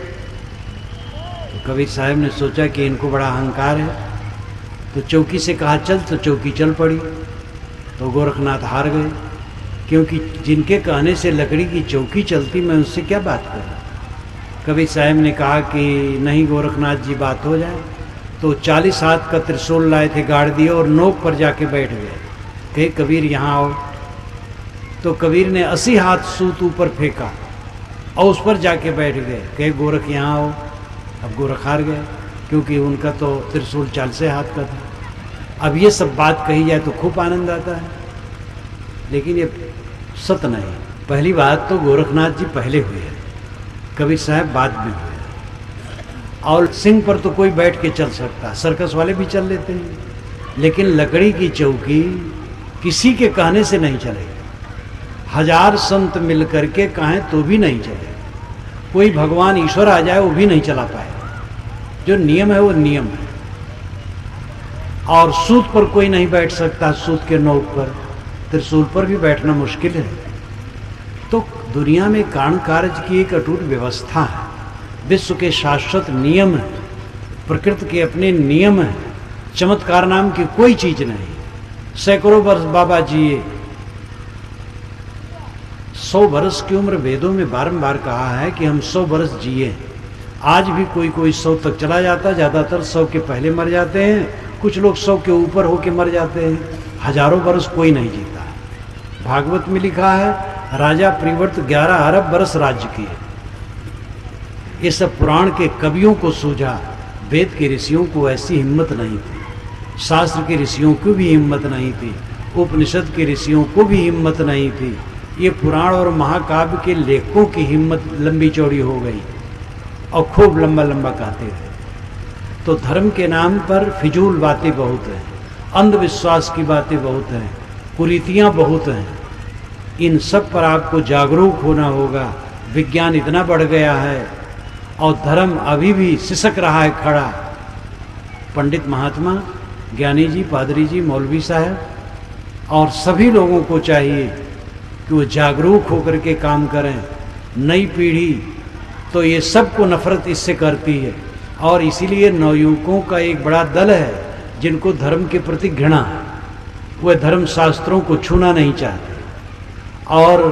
तो कबीर साहब ने सोचा कि इनको बड़ा अहंकार है, तो चौकी से कहा चल, तो चौकी चल पड़ी। तो गोरखनाथ हार गए, क्योंकि जिनके कहने से लकड़ी की चौकी चलती, मैं उससे क्या बात करूं। कबीर साहब ने कहा कि नहीं गोरखनाथ जी, बात हो जाए। तो 40 हाथ का त्रिशूल लाए थे, गाड़ दिए और नोक पर जाके बैठ गए। कहे कबीर यहाँ आओ। तो कबीर ने 80 हाथ सूत ऊपर फेंका और उस पर जाके बैठ गए। कहे गोरख यहाँ आओ। अब गोरख हार गए, क्योंकि उनका तो त्रिशूल 40 हाथ का था। अब ये सब बात कही जाए तो खूब आनंद आता है, लेकिन ये सत नहीं। पहली बात तो गोरखनाथ जी पहले हुए हैं, कबीर साहब बाद में हुए। और सिंह पर तो कोई बैठ के चल सकता, सर्कस वाले भी चल लेते हैं, लेकिन लकड़ी की चौकी किसी के कहने से नहीं चलेगी। 1000 संत मिल करके कहें तो भी नहीं चलेगा। कोई भगवान ईश्वर आ जाए वो भी नहीं चला पाएगा। जो नियम है वो नियम है। और सूत पर कोई नहीं बैठ सकता, सूत के नोक पर, त्रिशूल पर भी बैठना मुश्किल है। तो दुनिया में कारण कार्य की एक अटूट व्यवस्था है, विश्व के शाश्वत नियम है, प्रकृति के अपने नियम है। चमत्कार नाम की कोई चीज नहीं। सैकड़ों वर्ष बाबा जिए, 100 वर्ष की उम्र वेदों में बारंबार कहा है कि हम 100 वर्ष जिए। आज भी कोई कोई 100 तक चला जाता, ज्यादातर 100 के पहले मर जाते हैं, कुछ लोग 100 के ऊपर होके मर जाते हैं। हजारों वर्ष कोई नहीं जीता। भागवत में लिखा है राजा प्रिवर्त 11 अरब वर्ष राज्य किए। ये सब पुराण के कवियों को सूझा, वेद के ऋषियों को ऐसी हिम्मत नहीं थी, शास्त्र के ऋषियों को भी हिम्मत नहीं थी, उपनिषद के ऋषियों को भी हिम्मत नहीं थी। ये पुराण और महाकाव्य के लेखकों की हिम्मत लंबी चौड़ी हो गई और खूब लंबा लंबा कहते थे। तो धर्म के नाम पर फिजूल बातें बहुत हैं, अंधविश्वास की बातें बहुत हैं, कुरीतियाँ बहुत हैं। इन सब पर आपको जागरूक होना होगा। विज्ञान इतना बढ़ गया है और धर्म अभी भी सिसक रहा है खड़ा। पंडित महात्मा, ज्ञानी जी, पादरी जी, मौलवी साहब और सभी लोगों को चाहिए कि वो जागरूक होकर के काम करें। नई पीढ़ी तो ये सबको नफरत इससे करती है, और इसीलिए नवयुवकों का एक बड़ा दल है जिनको धर्म के प्रति घृणा है। वे धर्म शास्त्रों को छूना नहीं चाहते और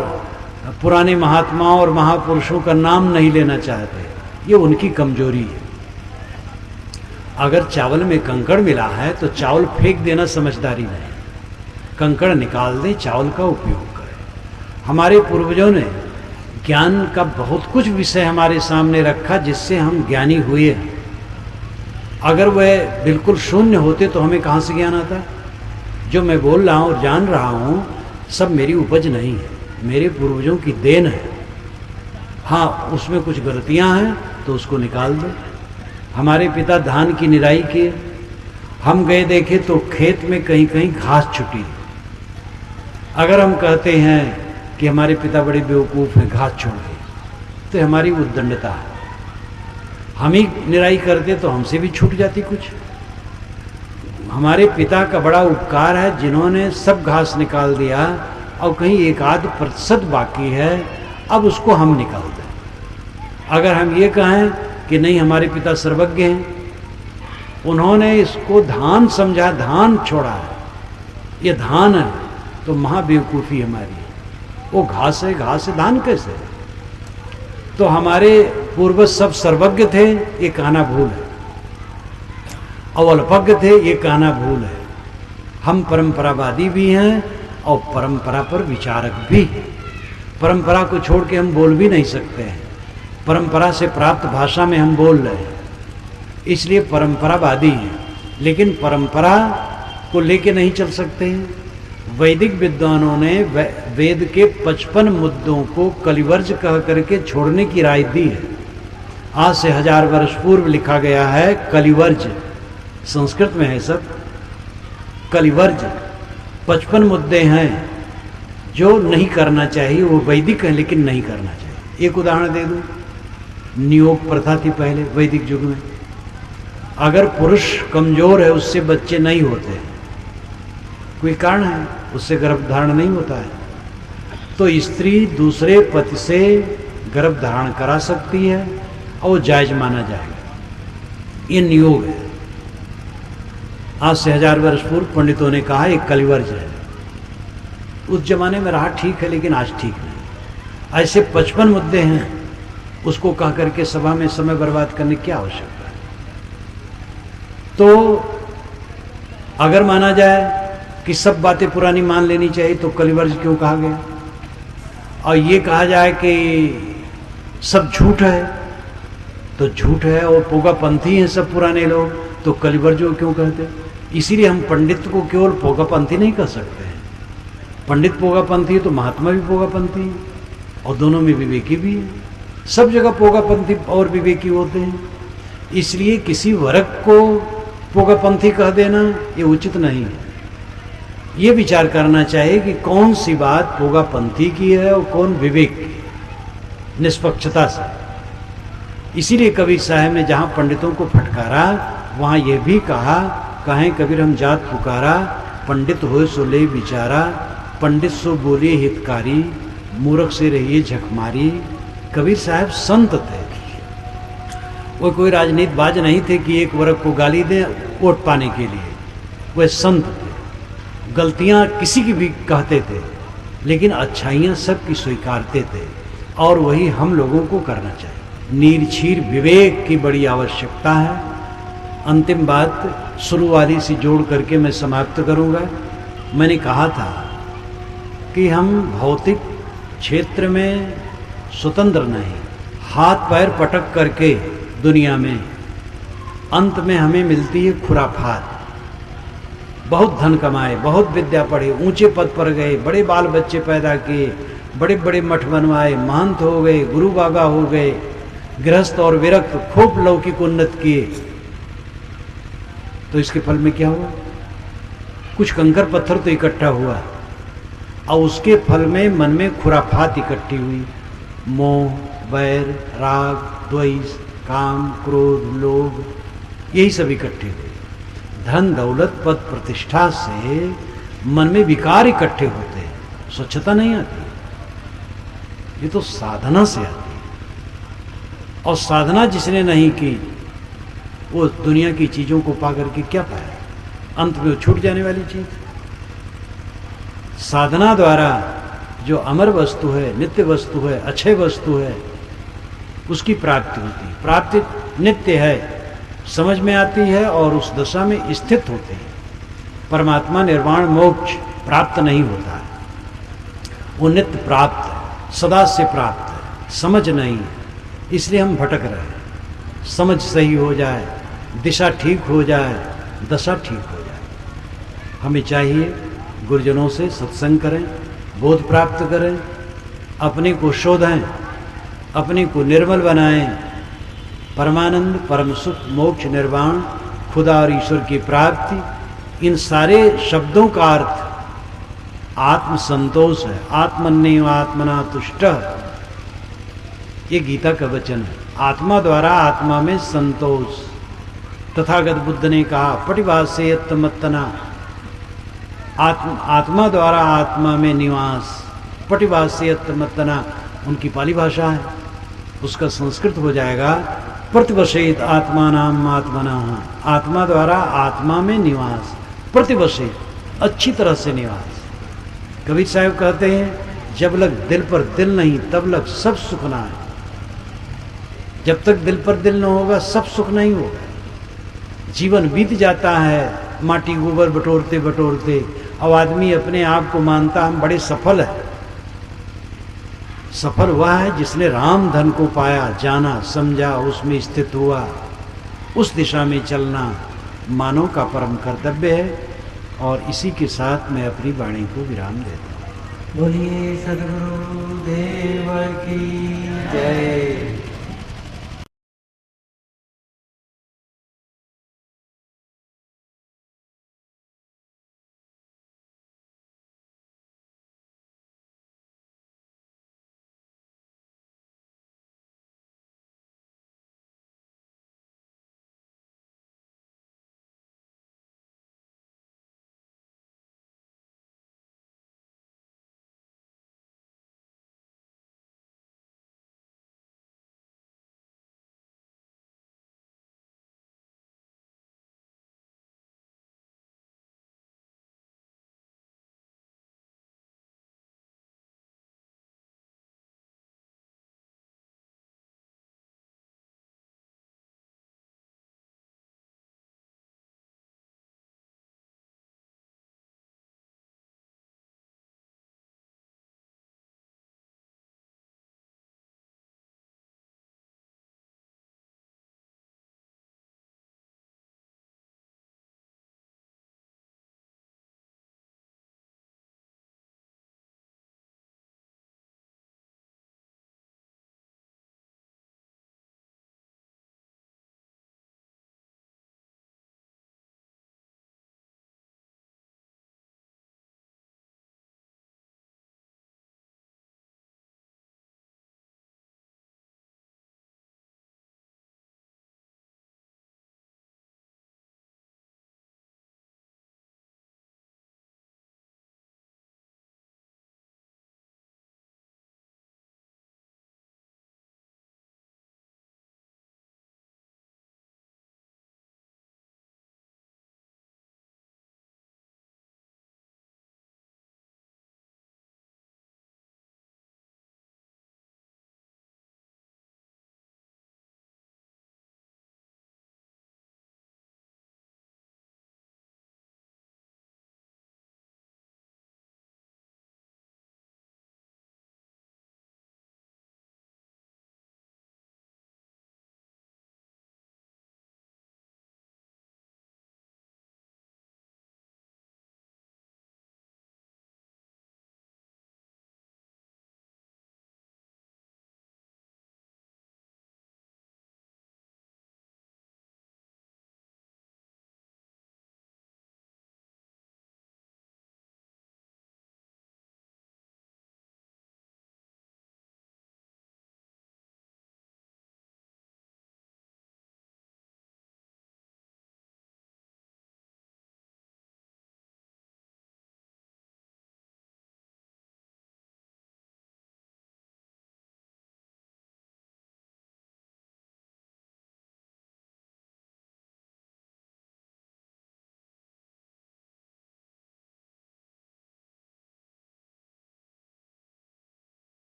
पुराने महात्माओं और महापुरुषों का नाम नहीं लेना चाहते। ये उनकी कमजोरी है। अगर चावल में कंकड़ मिला है तो चावल फेंक देना समझदारी नहीं, कंकड़ निकाल दें, चावल का उपयोग करें। हमारे पूर्वजों ने ज्ञान का बहुत कुछ विषय हमारे सामने रखा जिससे हम ज्ञानी हुए हैं। अगर वह बिल्कुल शून्य होते तो हमें कहाँ से ज्ञान आता? जो मैं बोल रहा हूँ और जान रहा हूँ सब मेरी उपज नहीं है, मेरे पूर्वजों की देन है। हाँ, उसमें कुछ गलतियाँ हैं तो उसको निकाल दो। हमारे पिता धान की निराई किए, हम गए देखे तो खेत में कहीं कहीं घास छुटी, अगर हम कहते हैं कि हमारे पिता बड़े बेवकूफ़ हैं, घास छोड़ के, तो हमारी उद्दंडता है। हम ही निराई करते तो हमसे भी छूट जाती कुछ। हमारे पिता का बड़ा उपकार है जिन्होंने सब घास निकाल दिया और कहीं एक आध प्रतिशत बाकी है, अब उसको हम निकाल दें। अगर हम ये कहें कि नहीं हमारे पिता सर्वज्ञ हैं, उन्होंने इसको धान समझा, धान छोड़ा है, ये धान है, तो महाबेवकूफ़ी हमारी। वो घास है, घास है, धान कैसे है? तो हमारे पूर्वज सब सर्वज्ञ थे, ये कहना भूल है, और अल्पज्ञ थे, ये कहना भूल है। हम परंपरावादी भी हैं और परंपरा पर विचारक भी। परंपरा को छोड़ के हम बोल भी नहीं सकते हैं। परंपरा से प्राप्त भाषा में हम बोल रहे हैं, इसलिए परंपरावादी हैं, लेकिन परंपरा को लेके नहीं चल सकते हैं। वैदिक विद्वानों ने वेद के 55 मुद्दों को कलिवर्ज कह करके छोड़ने की राय दी है। आज से 1000 वर्ष पूर्व लिखा गया है कलिवर्ज, संस्कृत में है सब। कलिवर्ज 55 मुद्दे हैं जो नहीं करना चाहिए, वो वैदिक है लेकिन नहीं करना चाहिए। एक उदाहरण दे दूं, नियोग प्रथा थी पहले वैदिक युग में। अगर पुरुष कमजोर है, उससे बच्चे नहीं होते, कोई कारण है, उससे गर्भ धारण नहीं होता है, तो स्त्री दूसरे पति से गर्भ धारण करा सकती है और जायज माना जाएगा। ये नियोग है। आज से 1000 वर्ष पूर्व पंडितों ने कहा एक कलिवर्ज है। उस जमाने में रहा ठीक है, लेकिन आज ठीक नहीं। ऐसे 55 मुद्दे हैं, उसको कह करके सभा में समय बर्बाद करने की क्या आवश्यकता है? तो अगर माना जाए कि सब बातें पुरानी मान लेनी चाहिए, तो कलिवर्ज क्यों कहा गया? और ये कहा जाए कि सब झूठ है, तो झूठ है, और पोगापंथी हैं सब पुराने लोग, तो कलिवर्ज क्यों कहते? इसीलिए हम पंडित को केवल पोगापंथी नहीं कह सकते हैं। पंडित पोगापंथी है तो महात्मा भी पोगापंथी है, और दोनों में विवेकी भी है। सब जगह पोगापंथी और विवेकी होते हैं, इसलिए किसी वर्ग को पोगापंथी कह देना ये उचित नहीं है। ये विचार करना चाहिए कि कौन सी बात पोगापंथी की है और कौन विवेक की, निष्पक्षता से। इसीलिए कबीर साहब ने जहाँ पंडितों को फटकारा, वहाँ यह भी कहा, कहें कबीर हम जात पुकारा, पंडित होए सो ले विचारा, पंडित सो बोले हितकारी, मूर्ख से रहिए झकमारी। कबीर साहब संत थे, वो कोई राजनीतिबाज नहीं थे कि एक वर्ग को गाली दें वोट पाने के लिए। वह संत थे, गलतियां किसी की भी कहते थे, लेकिन अच्छाइयां सबकी स्वीकारते थे, और वही हम लोगों को करना चाहिए। नीरछीर विवेक की बड़ी आवश्यकता है। अंतिम बात शुरू वाली से जोड़ करके मैं समाप्त करूंगा। मैंने कहा था कि हम भौतिक क्षेत्र में स्वतंत्र नहीं, हाथ पैर पटक करके दुनिया में अंत में हमें मिलती है खुराफात। बहुत धन कमाए, बहुत विद्या पढ़े, ऊंचे पद पर गए, बड़े बाल बच्चे पैदा किए, बड़े बड़े मठ बनवाए, महंत हो गए, गुरु बाबा हो गए, गृहस्थ और विरक्त खूब लौकिक उन्नत किए, तो इसके फल में क्या हुआ? कुछ कंकर पत्थर तो इकट्ठा हुआ, और उसके फल में मन में खुराफात इकट्ठी हुई। मोह, वैर, राग, द्वेष, काम, क्रोध, लोभ, यही सब इकट्ठे हुए। धन, दौलत, पद, प्रतिष्ठा से मन में विकार इकट्ठे होते हैं, स्वच्छता नहीं आती। ये तो साधना से आती है, और साधना जिसने नहीं की वो दुनिया की चीजों को पा करके क्या पाया? अंत में वो छूट जाने वाली चीज। साधना द्वारा जो अमर वस्तु है, नित्य वस्तु है, अच्छे वस्तु है, उसकी प्राप्ति होती है। प्राप्ति नित्य है, समझ में आती है, और उस दशा में स्थित होते हैं। परमात्मा निर्वाण मोक्ष प्राप्त नहीं होता है, वो नित्य प्राप्त है, सदा से प्राप्त है। समझ नहीं, इसलिए हम भटक रहे हैं। समझ सही हो जाए, दिशा ठीक हो जाए, दशा ठीक हो जाए। हमें चाहिए गुरुजनों से सत्संग करें, बोध प्राप्त करें, अपने को शोधें, अपने को निर्मल बनाएं। परमानंद, परम सुख, मोक्ष, निर्वाण, खुदा और ईश्वर की प्राप्ति, इन सारे शब्दों का अर्थ आत्म संतोष है। आत्मन्येव आत्मना तुष्ट, ये गीता का वचन है। आत्मा द्वारा आत्मा में संतोष। तथागत बुद्ध ने कहा पटिभासेयत्तमत्तना, आत्मा द्वारा आत्मा में निवास। पटिभासेयत्तमत्तना उनकी पाली भाषा है, उसका संस्कृत हो जाएगा प्रतिवसेत आत्मानाम आत्मना, आत्मा द्वारा आत्मा में निवास। प्रतिवसेत, अच्छी तरह से निवास। कबीर साहब कहते हैं जब लग दिल पर दिल नहीं तब लग सब सुख ना है। जब तक दिल पर दिल न होगा सब सुख नहीं होगा। जीवन बीत जाता है माटी गोबर बटोरते बटोरते, अब आदमी अपने आप को मानता हम बड़े सफल है। सफल हुआ है जिसने राम धन को पाया, जाना, समझा, उसमें स्थित हुआ। उस दिशा में चलना मानव का परम कर्तव्य है। और इसी के साथ मैं अपनी वाणी को विराम देता हूँ। बोलिए सद्गुरु देव की जय।